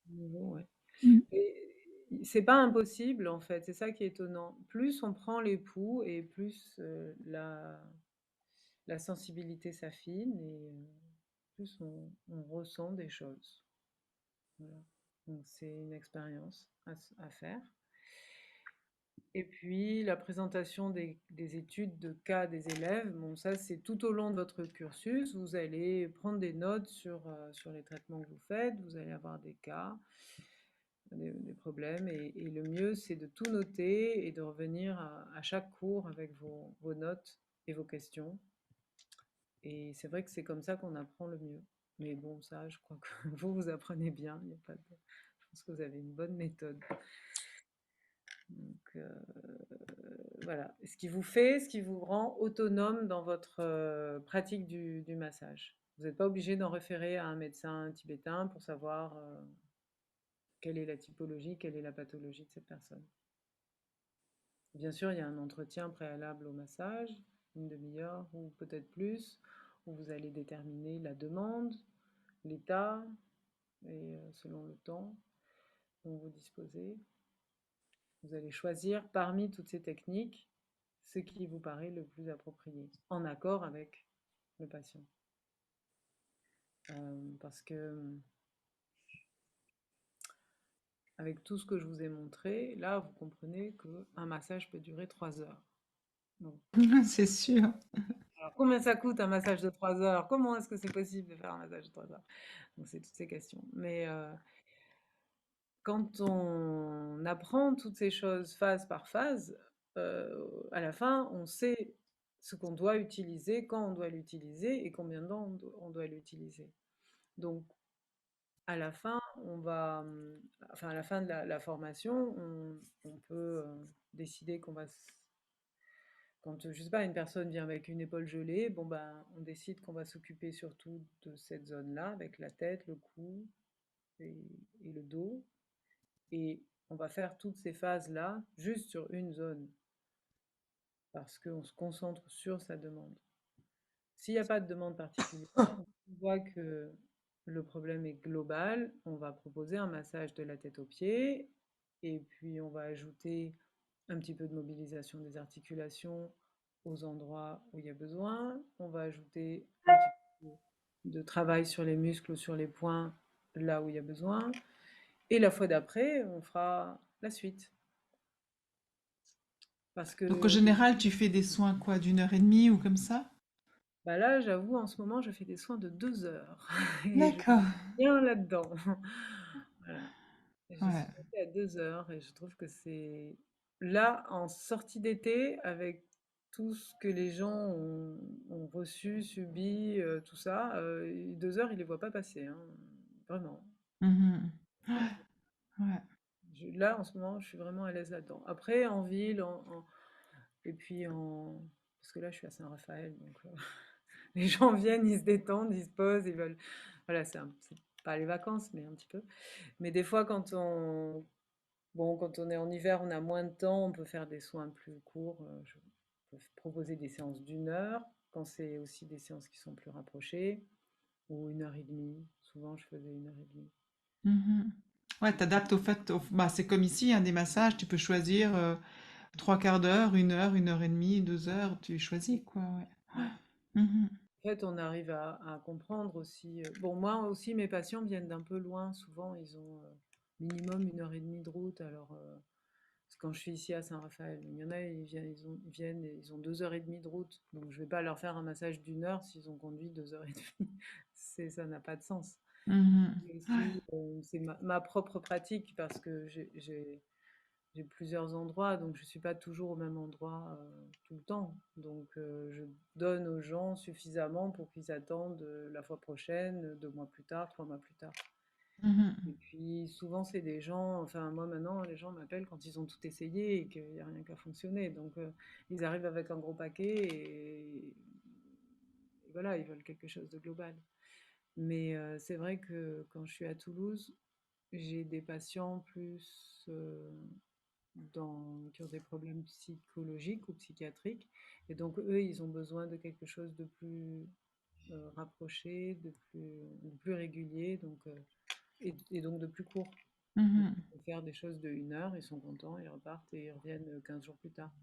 Nouveau, ouais. Mm. Et c'est pas impossible en fait, c'est ça qui est étonnant. Plus on prend les pouls et plus la sensibilité s'affine et plus on ressent des choses. Voilà. Donc c'est une expérience à faire. Et puis la présentation des études de cas des élèves, bon ça c'est tout au long de votre cursus, vous allez prendre des notes sur les traitements que vous faites, vous allez avoir des cas, des problèmes, et le mieux c'est de tout noter et de revenir à chaque cours avec vos notes et vos questions. Et c'est vrai que c'est comme ça qu'on apprend le mieux. Mais bon, ça, je crois que vous apprenez bien. Il y a pas de... Je pense que vous avez une bonne méthode. Donc, voilà. Ce qui vous rend autonome dans votre pratique du massage. Vous n'êtes pas obligé d'en référer à un médecin tibétain pour savoir quelle est la typologie, quelle est la pathologie de cette personne. Bien sûr, il y a un entretien préalable au massage, une demi-heure ou peut-être plus, où vous allez déterminer la demande, l'état et selon le temps dont vous disposez, vous allez choisir parmi toutes ces techniques ce qui vous paraît le plus approprié, en accord avec le patient. Parce que avec tout ce que je vous ai montré, là, vous comprenez qu'un massage peut durer 3 heures. Donc, C'est sûr. alors, combien ça coûte un massage de 3 heures? Comment est-ce que c'est possible de faire un massage de 3 heures? Donc, c'est toutes ces questions. Mais quand on apprend toutes ces choses phase par phase, à la fin, on sait ce qu'on doit utiliser, quand on doit l'utiliser et combien de temps on doit l'utiliser. Donc, à la fin, enfin, à la fin de la formation, on peut décider qu'on va, quand, je sais pas, une personne vient avec une épaule gelée, bon ben, on décide qu'on va s'occuper surtout de cette zone-là, avec la tête, le cou et, et le dos. Et on va faire toutes ces phases-là juste sur une zone, parce qu'on se concentre sur sa demande. S'il n'y a pas de demande particulière, on voit que le problème est global, on va proposer un massage de la tête aux pieds, et puis on va ajouter un petit peu de mobilisation des articulations aux endroits où il y a besoin. On va ajouter un petit peu de travail sur les muscles ou sur les points là où il y a besoin. Et la fois d'après, on fera la suite. Parce Donc en que général, tu fais des soins quoi, d'1 heure et demie ou comme ça? bah là, j'avoue, en ce moment, je fais des soins de 2 heures. Et je D'accord. suis bien là-dedans. Voilà. Et je Ouais. suis passée à 2 heures et je trouve que c'est là, en sortie d'été, avec tout ce que les gens ont reçu, subi, tout ça, 2 heures, ils les voient pas passer, hein. Vraiment. Mhm. Ouais. Là, en ce moment, je suis vraiment à l'aise là-dedans. Après, en ville, et puis parce que là, je suis à Saint-Raphaël, donc les gens viennent, ils se détendent, ils se posent, ils veulent. Voilà, c'est pas les vacances, mais un petit peu. Mais des fois, bon, quand on est en hiver, on a moins de temps, on peut faire des soins plus courts. Je peux proposer des séances d'1 heure, quand c'est aussi des séances qui sont plus rapprochées, ou 1 heure et demie. Souvent, je faisais 1 heure et demie. Mhm. Ouais, t'adaptes au fait, bah, c'est comme ici, hein, des massages, tu peux choisir 3/4 d'heure, 1 heure, 1 heure et demie, 2 heures, tu choisis quoi. Ouais. Ouais. Mhm. En fait, on arrive à comprendre aussi. Bon, moi aussi, mes patients viennent d'un peu loin. Souvent, ils ont minimum 1 heure et demie de route. Alors, parce que quand je suis ici à Saint-Raphaël, il y en a, ils viennent et ils ont 2 heures et demie de route. Donc, je vais pas leur faire un massage d'1 heure s'ils ont conduit 2 heures et demie. Ça n'a pas de sens. Mhm. Et Ouais. aussi, c'est ma propre pratique parce que j'ai plusieurs endroits, donc je ne suis pas toujours au même endroit tout le temps. Donc je donne aux gens suffisamment pour qu'ils attendent la fois prochaine, 2 mois plus tard, 3 mois plus tard. Et Mhm. puis souvent c'est des gens, enfin moi maintenant les gens m'appellent quand ils ont tout essayé et qu'il n'y a rien qui a fonctionné. Donc ils arrivent avec un gros paquet et voilà, ils veulent quelque chose de global. Mais c'est vrai que quand je suis à Toulouse, j'ai des patients plus qui ont des problèmes psychologiques ou psychiatriques. Et donc, eux, ils ont besoin de quelque chose de plus rapproché, de plus régulier, et donc de plus court. Donc, Mhm. on peut faire des choses de 1 heure, ils sont contents, ils repartent et ils reviennent 15 jours plus tard.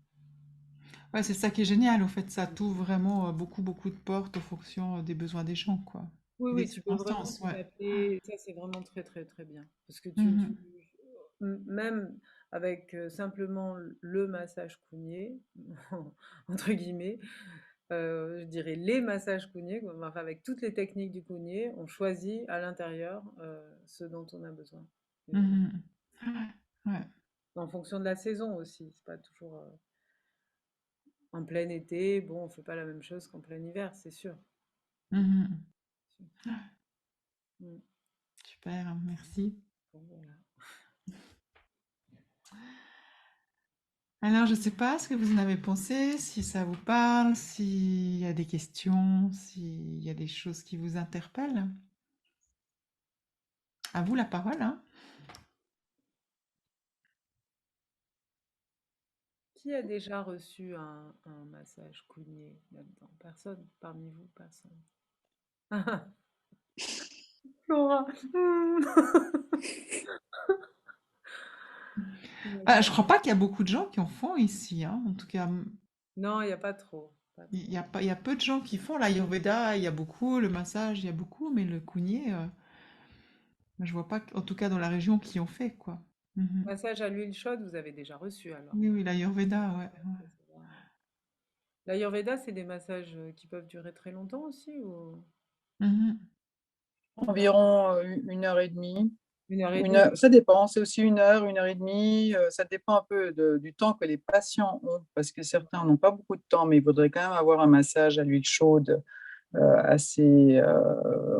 Ouais, c'est ça qui est génial, au fait, ça t'ouvre vraiment beaucoup, beaucoup de portes en fonction des besoins des gens, quoi. Oui, Et des oui, tu peux vraiment circonstances, ouais. t'adapter. Ça, c'est vraiment très, très, très bien. Parce que Mhm. même avec simplement le massage cougné, entre guillemets, je dirais les massages cognés, quoi, enfin, avec toutes les techniques du cougné, on choisit à l'intérieur ce dont on a besoin. Et Mhm. Ouais. Ouais. en fonction de la saison aussi, c'est pas toujours en plein été, bon, on fait pas la même chose qu'en plein hiver, c'est sûr. Mhm. Mm. Super, merci. Bon, voilà. Alors, je ne sais pas ce que vous en avez pensé, si ça vous parle, s'il y a des questions, s'il y a des choses qui vous interpellent. À vous la parole, hein. Qui a déjà reçu un massage cougné là-dedans? Personne parmi vous, personne. Laura. Ah, je crois pas qu'il y a beaucoup de gens qui en font ici, hein. En tout cas, Non, il n'y a pas trop. Pas il y trop. a pas, il y a peu de gens qui font l'Ayurveda, il y a beaucoup, le massage, il y a beaucoup, mais le Kundé, je vois pas, en tout cas dans la région, qui en fait, quoi. Mhm. Massage à l'huile chaude, vous avez déjà reçu alors. Oui, oui, l'Ayurveda, ouais. Ça, c'est bien, ouais. L'Ayurveda, c'est des massages qui peuvent durer très longtemps aussi ou Mhm. Environ 1 heure et demie. 1 heure et demie? Ça dépend, c'est aussi 1 heure, 1 heure et demie. Ça dépend un peu du temps que les patients ont, parce que certains n'ont pas beaucoup de temps, mais ils voudraient quand même avoir un massage à l'huile chaude assez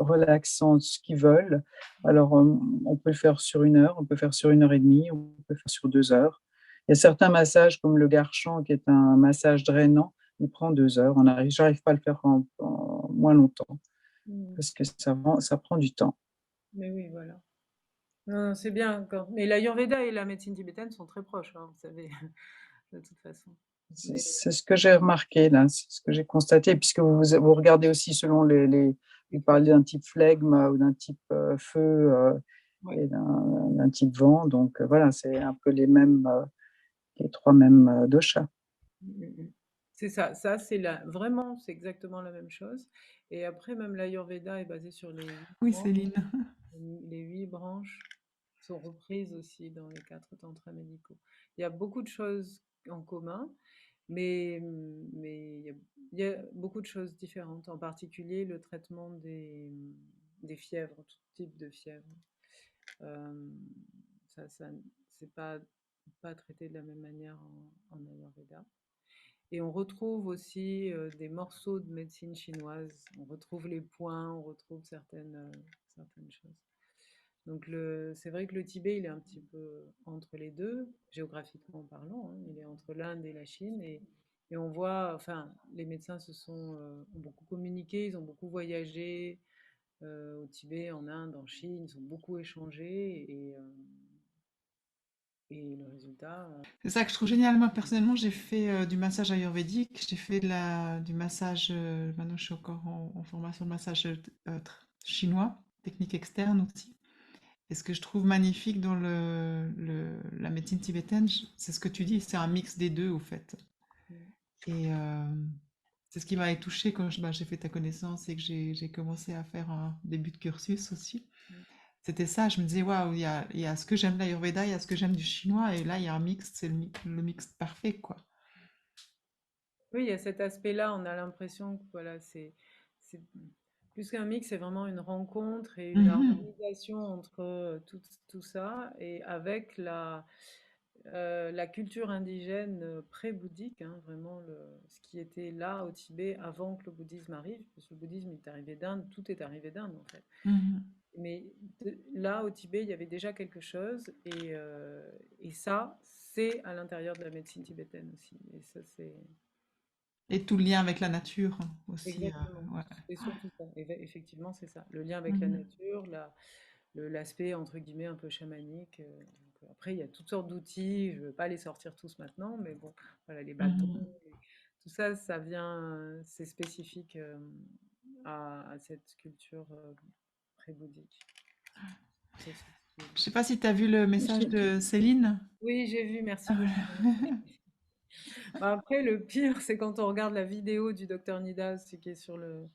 relaxant, ce qu'ils veulent. Alors, on peut le faire sur 1 heure, on peut faire sur 1 heure et demie, on peut faire sur 2 heures. Il y a certains massages, comme le Garchant, qui est un massage drainant, il prend 2 heures. J'arrive pas à le faire en moins longtemps, Hmm. parce que ça prend du temps. Mais oui, voilà. Non, non, c'est bien. Mais l'Ayurveda et la médecine tibétaine sont très proches, hein, vous savez, de toute façon. C'est Mais c'est ce que j'ai remarqué là, c'est ce que j'ai constaté, puisque vous regardez aussi selon les vous fois, parlez d'un type flegme ou d'un type feu Ouais. et d'un type vent. Donc voilà, c'est un peu les trois mêmes doshas. mm, mm. C'est ça, ça c'est vraiment, c'est exactement la même chose. Et après, même l'Ayurveda est basé sur les huit Oui, branches. Céline. Les 8 branches sont reprises aussi dans les 4 tantras médicaux. Il y a beaucoup de choses en commun, mais il y a beaucoup de choses différentes, en particulier le traitement des fièvres, tout type de fièvre. Euh, ça c'est pas traité de la même manière en Ayurveda. Et on retrouve aussi des morceaux de médecine chinoise. On retrouve les points, on retrouve certaines choses. Donc c'est vrai que le Tibet, il est un petit peu entre les deux, géographiquement parlant, hein. Il est entre l'Inde et la Chine. Et on voit, enfin, les médecins ont beaucoup communiqué, ils ont beaucoup voyagé au Tibet, en Inde, en Chine, ils ont beaucoup échangé. Et le résultat, C'est ça que je trouve génial. Moi, personnellement, j'ai fait du massage ayurvédique, j'ai fait du massage, maintenant je suis encore en formation de massage chinois, technique externe aussi. Et ce que je trouve magnifique dans la médecine tibétaine, c'est ce que tu dis, c'est un mix des deux, au fait. Et c'est ce qui m'avait touchée quand j'ai fait ta connaissance et que j'ai commencé à faire un début de cursus aussi. C'était ça, je me disais, waouh, il y a ce que j'aime de l'Ayurveda, il y a ce que j'aime du chinois, et là, il y a un mix, c'est le mix parfait, quoi. oui, il y a cet aspect-là, on a l'impression que voilà, c'est plus qu'un mix, c'est vraiment une rencontre et une Mhm. harmonisation entre tout ça, et avec la culture indigène pré-bouddhique, hein, vraiment ce qui était là au Tibet avant que le bouddhisme arrive, parce que le bouddhisme est arrivé d'Inde, tout est arrivé d'Inde en fait. Mhm. Mais là au Tibet, il y avait déjà quelque chose, et ça, c'est à l'intérieur de la médecine tibétaine aussi. Et ça, c'est. Et tout le lien avec la nature aussi. Exactement. Ouais. C'est surtout ça. Effectivement, c'est ça. Le lien avec la Mhm. nature, l'aspect entre guillemets un peu chamanique. Donc, après, il y a toutes sortes d'outils. Je ne veux pas les sortir tous maintenant, mais bon, voilà, les bâtons, Mhm. tout ça, ça vient, c'est spécifique à cette culture pré-bouddhique. C'est ce qui est Je beau. sais pas si tu as vu le message de Céline. Oui, j'ai vu, merci beaucoup. Bah, après, le pire, c'est quand on regarde la vidéo du docteur Nida, ce qui est sur le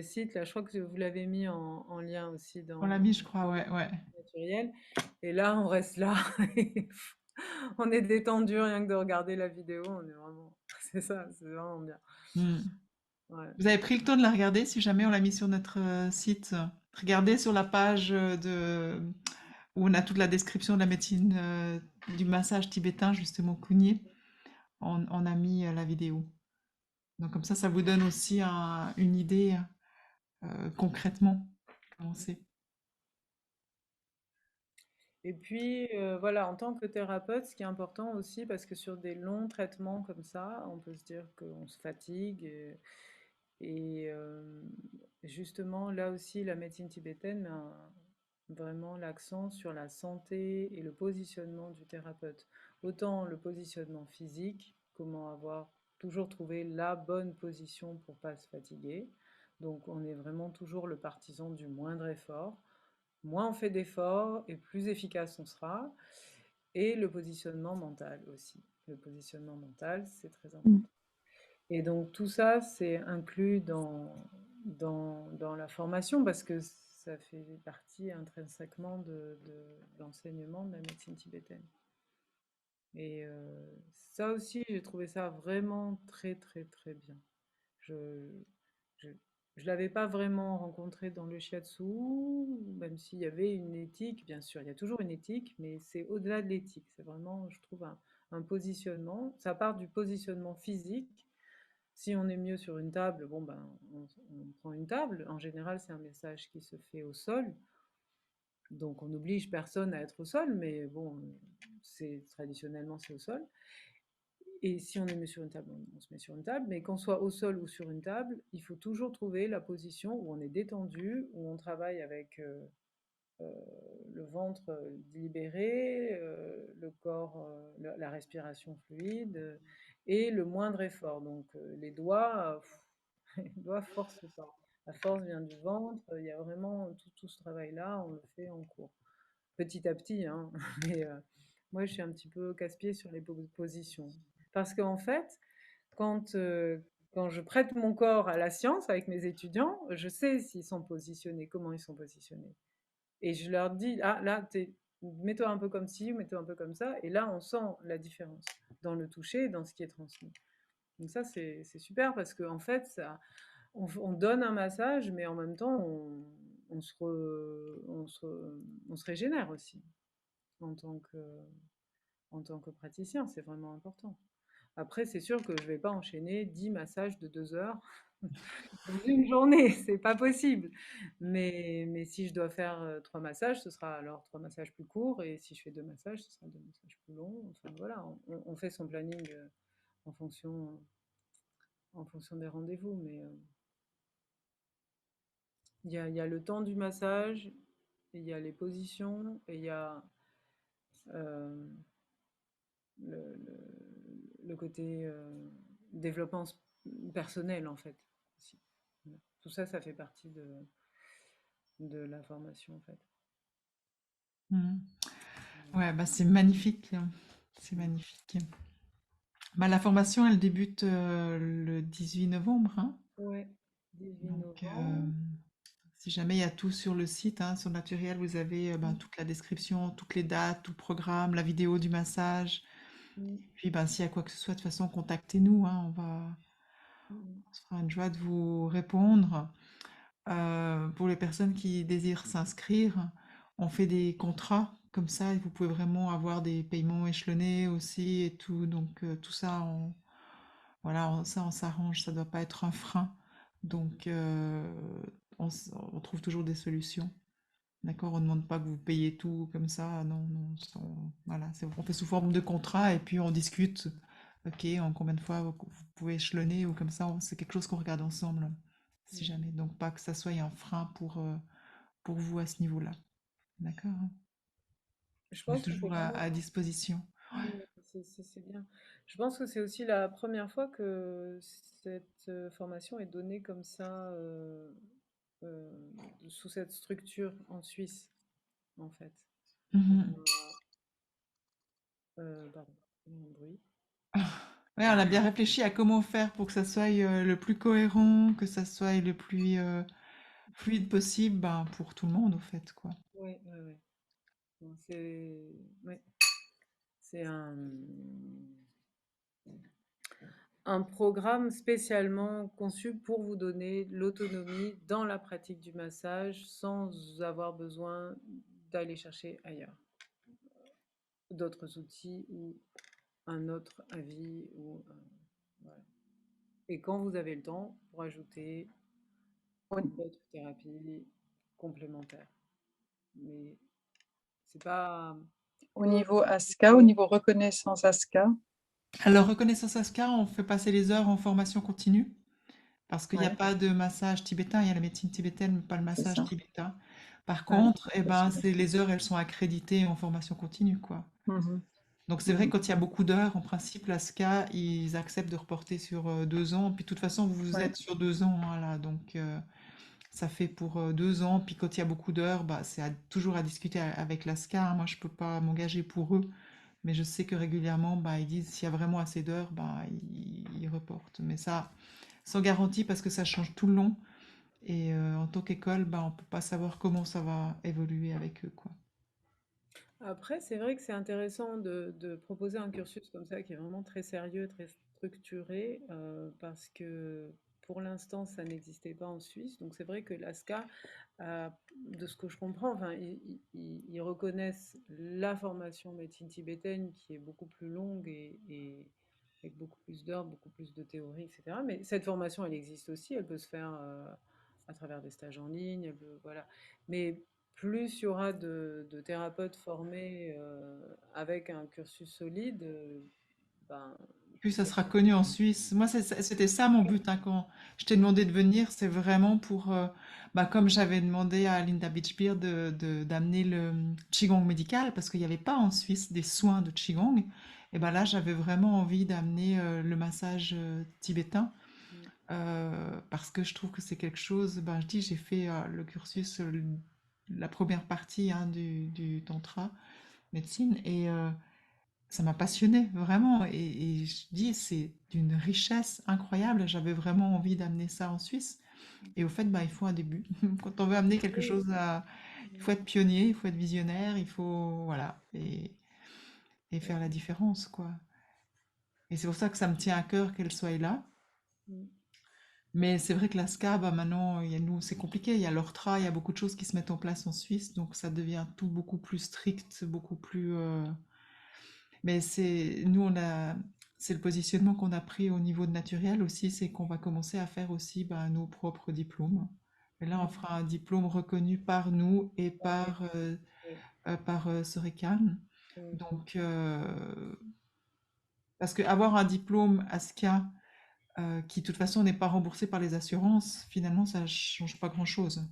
site. Là, je crois que vous l'avez mis en lien aussi On l'a dans mis, je crois, ouais, ouais. Naturel. Et là, on reste là. Et on est détendu rien que de regarder la vidéo. On est vraiment. C'est ça, c'est vraiment bien. Mm. Ouais. Vous avez pris le temps de la regarder, si jamais on l'a mis sur notre site. Regardez sur la page où on a toute la description de la médecine du massage tibétain, justement, Kugné. On a mis la vidéo. Donc comme ça vous donne aussi une idée concrètement comment c'est. Et puis, voilà, en tant que thérapeute, ce qui est important aussi, parce que sur des longs traitements comme ça, on peut se dire qu'on se fatigue. Et justement, là aussi, la médecine tibétaine met vraiment l'accent sur la santé et le positionnement du thérapeute. Autant le positionnement physique, comment avoir toujours trouvé la bonne position pour pas se fatiguer. Donc, on est vraiment toujours le partisan du moindre effort. Moins on fait d'efforts et plus efficace on sera. Et le positionnement mental aussi. Le positionnement mental, c'est très important. Et donc tout ça, c'est inclus dans la formation parce que ça fait partie intrinsèquement de l'enseignement de la médecine tibétaine. Et ça aussi, j'ai trouvé ça vraiment très, très, très bien. Je je je l'avais pas vraiment rencontré dans le shiatsu, même s'il y avait une éthique, bien sûr, il y a toujours une éthique, mais c'est au-delà de l'éthique. C'est vraiment, je trouve, un positionnement. Ça part du positionnement physique. Si on est mieux sur une table, bon ben, on prend une table. En général, c'est un message qui se fait au sol. Donc on n'oblige personne à être au sol, mais bon, c'est traditionnellement c'est au sol. Et si on est mis sur une table, on se met sur une table, mais qu'on soit au sol ou sur une table, il faut toujours trouver la position où on est détendu, où on travaille avec euh, le ventre libéré, le corps, la respiration fluide et le moindre effort. Donc les doigts, les doigts forcent pas. La force vient du ventre. Il y a vraiment tout ce travail-là, on le fait en cours. Petit à petit, hein. Mais moi, je suis un petit peu casse-pied sur les positions. Parce qu'en fait, quand, euh, quand je prête mon corps à la science avec mes étudiants, je sais s'ils sont positionnés, comment ils sont positionnés. Et je leur dis, ah là, mets-toi un peu comme ci, mets-toi un peu comme ça. Et là, on sent la différence dans le toucher et dans ce qui est transmis. Donc ça, c'est super parce qu'en fait, on donne un massage, mais en même temps, on se régénère aussi en tant que, en tant que praticien. C'est vraiment important. Après, c'est sûr que je ne vais pas enchaîner 10 massages de 2 heures dans une journée, c'est pas possible. Mais si je dois faire 3 massages, ce sera alors 3 massages plus courts, et si je fais 2 massages, ce sera 2 massages plus longs. Enfin voilà, on fait son planning en fonction, en fonction des rendez-vous. Mais il y a le temps du massage, il y a les positions, et il y a euh, le côté développement personnel en fait aussi. Voilà. Tout ça, ça fait partie de la formation en fait. Mhm. Voilà. Ouais, bah c'est magnifique, hein. C'est Mm. magnifique. Bah, la formation, elle débute le 18 novembre, hein. Ouais, 18 Donc, novembre. si jamais il y a tout sur le site, hein, sur Naturel, vous avez ben, Mm, toute la description, toutes les dates, tout le programme, la vidéo du massage. mm, Puis, ben, s'il y a quoi que ce soit, de toute façon, contactez-nous, hein, mm, on se fera une joie de vous répondre. Pour les personnes qui désirent s'inscrire, on fait des contrats comme ça et vous pouvez vraiment avoir des paiements échelonnés aussi et tout. Donc tout ça, voilà, ça on s'arrange, ça doit pas être un frein. Donc on trouve toujours des solutions. D'accord, on ne demande pas que vous payiez tout comme ça. Non, non, voilà, on fait sous forme de contrat et puis on discute. Ok, en combien de fois vous pouvez échelonner ou comme ça, c'est quelque chose qu'on regarde ensemble, si mm. jamais. Donc pas que ça soit un frein pour vous à ce niveau-là. D'accord, hein. Je On est pense que c'est toujours quand même. à disposition. Ouais, c'est bien. Je pense que c'est aussi la première fois que cette formation est donnée comme ça, euh, sous cette structure en Suisse, en fait. On Mhm. Pardon, il y a un bruit. Ouais, on a bien réfléchi à comment faire pour que ça soit le plus cohérent, que ça soit le plus fluide possible, ben, pour tout le monde, au fait, quoi. Ouais, ouais, ouais. Non, ouais, c'est un programme spécialement conçu pour vous donner l'autonomie dans la pratique du massage sans avoir besoin d'aller chercher ailleurs d'autres outils ou un autre avis voilà. Et quand vous avez le temps, pour ajouter Au, d'autres thérapies complémentaires. Mais c'est pas au niveau ASCA, au niveau reconnaissance ASCA, Alors, reconnaissance ASCA, on fait passer les heures en formation continue, parce qu'il n'y a ouais, pas de massage tibétain, il y a la médecine tibétaine, mais pas le c'est massage ça. tibétain. Par Ouais, contre, eh ça, c'est ben, bien. les heures, elles sont accréditées en formation continue, quoi. Mhm, Donc c'est vrai mhm. que quand il y a beaucoup d'heures, en principe, l'ASCA, ils acceptent de reporter sur 2 ans. Puis de toute façon, vous Ouais, êtes sur 2 ans, hein, là, donc ça fait pour 2 ans. Puis quand il y a beaucoup d'heures, bah, c'est toujours à discuter avec l'ASCA, hein. Moi, je peux pas m'engager pour eux, mais je sais que régulièrement, bah, ils disent s'il y a vraiment assez d'heures, bah, ils reportent. Mais ça, sans garantie, parce que ça change tout le long. Et en tant qu'école, bah, on peut pas savoir comment ça va évoluer avec eux, quoi. Après, c'est vrai que c'est intéressant de proposer un cursus comme ça qui est vraiment très sérieux, très structuré, parce que pour l'instant, ça n'existait pas en Suisse. Donc c'est vrai que l'ASCA, de ce que je comprends, enfin, ils reconnaissent la formation médecine tibétaine qui est beaucoup plus longue et avec beaucoup plus d'heures, beaucoup plus de théorie, etc. Mais cette formation, elle existe aussi, elle peut se faire à travers des stages en ligne, voilà. Mais plus il y aura de thérapeutes formés avec un cursus solide, ben, Puis ça ça sera sera. connu en Suisse. Moi, c'était ça mon but, hein, quand je t'ai demandé de venir, c'est vraiment pour, bah, comme j'avais demandé à Linda Beachbeer d'amener le Qigong médical, parce qu'il n'y avait pas en Suisse des soins de Qigong, et ben là, j'avais vraiment envie d'amener le massage tibétain, parce que je trouve que c'est quelque chose, ben, je dis, j'ai fait le cursus, la première partie hein, du tantra médecine, et ça m'a passionné vraiment. Et je dis, c'est d'une richesse incroyable. J'avais vraiment envie d'amener ça en Suisse. Et au fait, bah, il faut un début. Quand on veut amener quelque Oui, chose à... Il faut être pionnier, il faut être visionnaire, il faut... Voilà. Et faire la différence, quoi. Et c'est pour ça que ça me tient à cœur qu'elle soit là. Mais c'est vrai que la SCA, bah, maintenant, il y a, nous, c'est compliqué. Il y a l'ORTRA, il y a beaucoup de choses qui se mettent en place en Suisse. Donc ça devient tout beaucoup plus strict, beaucoup plus... Mais c'est, nous, c'est le positionnement qu'on a pris au niveau de Naturel aussi, c'est qu'on va commencer à faire aussi bah, nos propres diplômes. Et là, on fera un diplôme reconnu par nous et par Sorecan. Donc, parce qu'avoir un diplôme ASCA qui, de toute façon, n'est pas remboursé par les assurances, finalement, ça ne change pas grand-chose.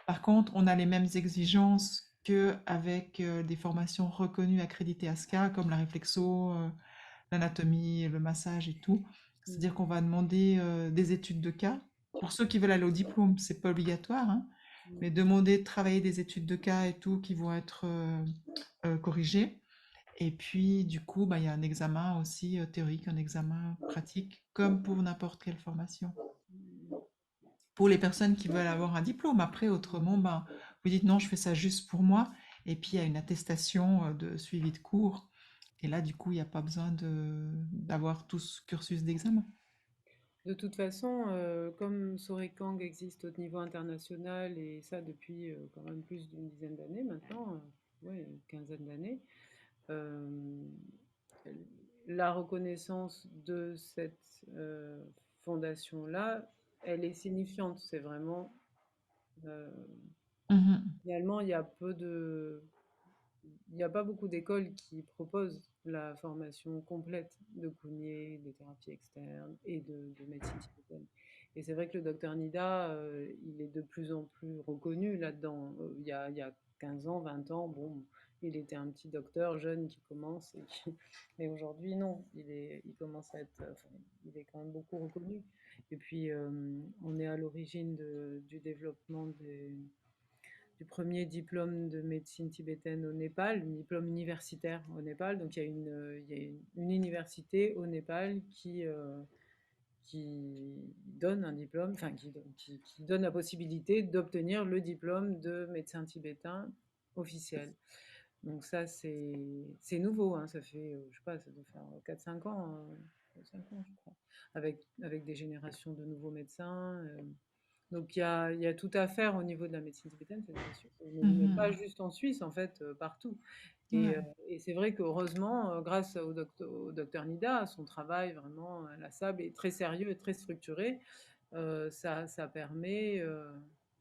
Par contre, on a les mêmes exigences qu'avec des formations reconnues accréditées ASCA, comme la réflexo, l'anatomie, le massage et tout. C'est-à-dire qu'on va demander des études de cas. Pour ceux qui veulent aller au diplôme, c'est pas obligatoire, hein, mais demander de travailler des études de cas et tout qui vont être corrigées. Et puis, du coup, bah, il y a un examen aussi théorique, un examen pratique, comme pour n'importe quelle formation. Pour les personnes qui veulent avoir un diplôme, après, autrement, bah, vous dites non, je fais ça juste pour moi. Et puis, il y a une attestation de suivi de cours. Et là, du coup, il n'y a pas besoin d'avoir tout ce cursus d'examen. De toute façon, comme Sorekang existe au niveau international, et ça depuis quand même plus d'une dizaine d'années maintenant, ouais, une quinzaine d'années, euh, la reconnaissance de cette fondation-là, elle est signifiante. C'est vraiment, euh, Mhm. finalement, il n'y a pas beaucoup d'écoles qui proposent la formation complète de Kounier, de thérapie externe et de médecine tibétaine. Et c'est vrai que le docteur Nida, il est de plus en plus reconnu là-dedans. Il y a 15 ans, 20 ans, bon, il était un petit docteur jeune qui commence. Mais aujourd'hui, non, il commence à être, enfin, il est quand même beaucoup reconnu. Et puis, on est à l'origine du développement du premier diplôme de médecine tibétaine au Népal, un diplôme universitaire au Népal. Donc il y a une université au Népal qui donne un diplôme, enfin qui donne la possibilité d'obtenir le diplôme de médecin tibétain officiel. Donc ça, c'est nouveau, hein, ça fait, je sais pas, ça doit faire 4-5 ans, 5 ans, je crois, avec des générations de nouveaux médecins. Donc il y a tout à faire au niveau de la médecine tibétaine, c'est sûr. Mais pas Mhm. juste en Suisse, en fait, partout. Ouais. Et c'est vrai qu'heureusement, grâce au docteur Nida, son travail vraiment inlassable et très sérieux et très structuré, ça permet.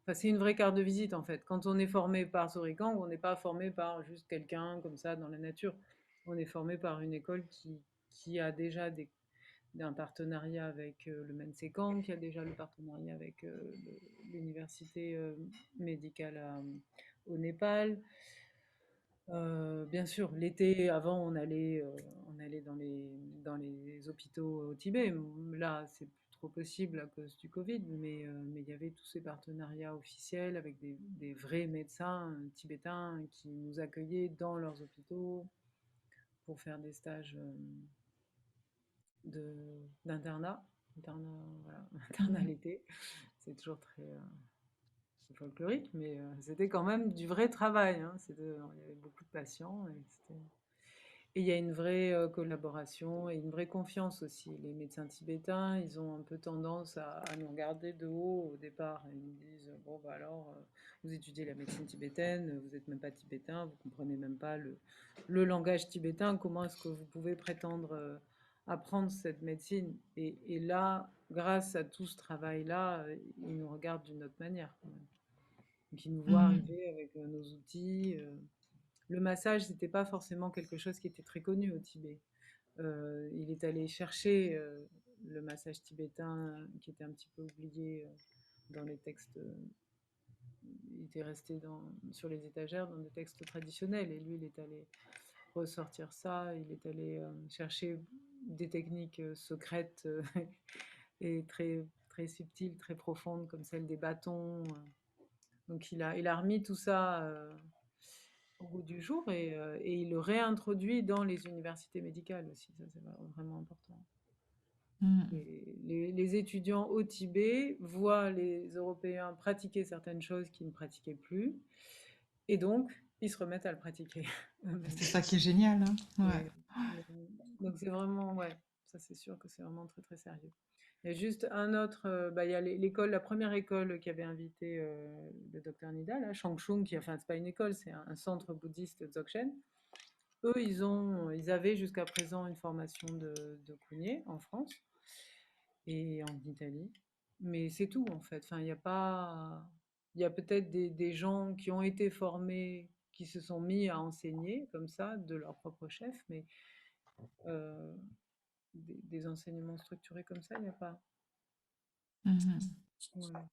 Enfin, c'est une vraie carte de visite en fait. Quand on est formé par Sorigang, on n'est pas formé par juste quelqu'un comme ça dans la nature. On est formé par une école qui a déjà d'un partenariat avec le Mensekang, qui a déjà le partenariat avec l'université médicale au Népal. Bien sûr, l'été, avant, on allait dans les hôpitaux au Tibet. Là, c'est plus trop possible à cause du Covid, mais il y avait tous ces partenariats officiels avec des vrais médecins tibétains qui nous accueillaient dans leurs hôpitaux pour faire des stages d'internat, voilà, internat Mhm. l'été. c'est toujours très folklorique, mais c'était quand même du vrai travail, hein. Il y avait beaucoup de patients. Et il y a une vraie collaboration et une vraie confiance aussi. Les médecins tibétains, ils ont un peu tendance à nous regarder de haut au départ. Ils nous disent, bon, bah alors, vous étudiez la médecine tibétaine, vous n'êtes même pas tibétain, vous comprenez même pas le langage tibétain, comment est-ce que vous pouvez prétendre apprendre cette médecine? Et là, grâce à tout ce travail-là, ils nous regardent d'une autre manière, quand même. Donc, ils nous voient Mhm. arriver avec nos outils. Le massage, c'était pas forcément quelque chose qui était très connu au Tibet. Il est allé chercher le massage tibétain qui était un petit peu oublié dans les textes. Il était resté sur les étagères dans des textes traditionnels et lui, il est allé ressortir ça. Il est allé chercher des techniques secrètes et très, très subtiles, très profondes, comme celle des bâtons. Donc il a remis tout ça au goût du jour et il le réintroduit dans les universités médicales aussi. Ça, c'est vraiment important. Mhm. Les étudiants au Tibet voient les Européens pratiquer certaines choses qu'ils ne pratiquaient plus, et donc ils se remettent à le pratiquer eux-mêmes. C'est ça qui est génial, hein. Ouais. Mais- mais- donc c'est vraiment, ouais, ça c'est sûr que c'est vraiment très très sérieux. Il y a juste un autre, il y a l'école, la première école qui avait invité le docteur Nida, là, Shangchung, enfin c'est pas une école, c'est un centre bouddhiste Dzogchen. Eux, ils avaient jusqu'à présent une formation de Kunier en France et en Italie. Mais c'est tout, en fait. Enfin, il y a pas. Il y a peut-être des gens qui ont été formés, qui se sont mis à enseigner comme ça, de leur propre chef, mais euh, des enseignements structurés comme ça, il n'y a pas. Mhm. Voilà.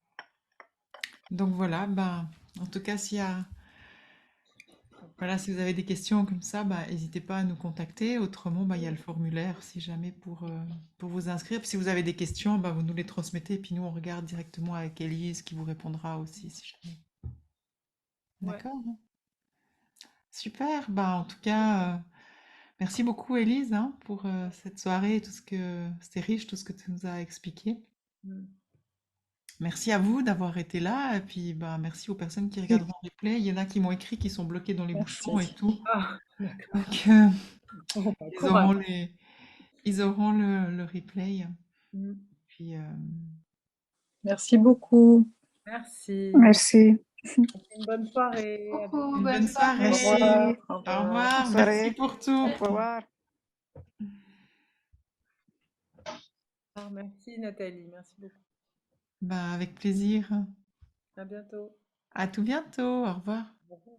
Donc voilà, bah, en tout cas, voilà, si vous avez des questions comme ça, bah, n'hésitez pas à nous contacter. Autrement, bah, il y a le formulaire si jamais pour vous inscrire. Puis si vous avez des questions, bah, vous nous les transmettez. Puis nous, on regarde directement avec Élise qui vous répondra aussi si jamais. Ouais. D'accord? Super. Bah, en tout cas, merci beaucoup, Élise, hein, pour cette soirée et tout ce que c'était riche, tout ce que tu nous as expliqué. Mm. Merci à vous d'avoir été là. Et puis, bah, merci aux personnes qui regarderont en replay. Il y en a qui m'ont écrit, qui sont bloqués dans les bouchons et Merci. tout. Ah, d'accord. Donc, Oh, bah, ils courage. auront ils auront le replay. Mm. Puis, Merci beaucoup. Merci. Merci. Une bonne soirée. À bientôt. une Bonne bonne soirée. Au soirée. revoir. Au Au revoir. Bonne revoir. Merci soirée. pour tout. Au revoir. Merci Nathalie, merci beaucoup. Bah, avec plaisir. À bientôt. À tout bientôt. Au revoir. Au revoir.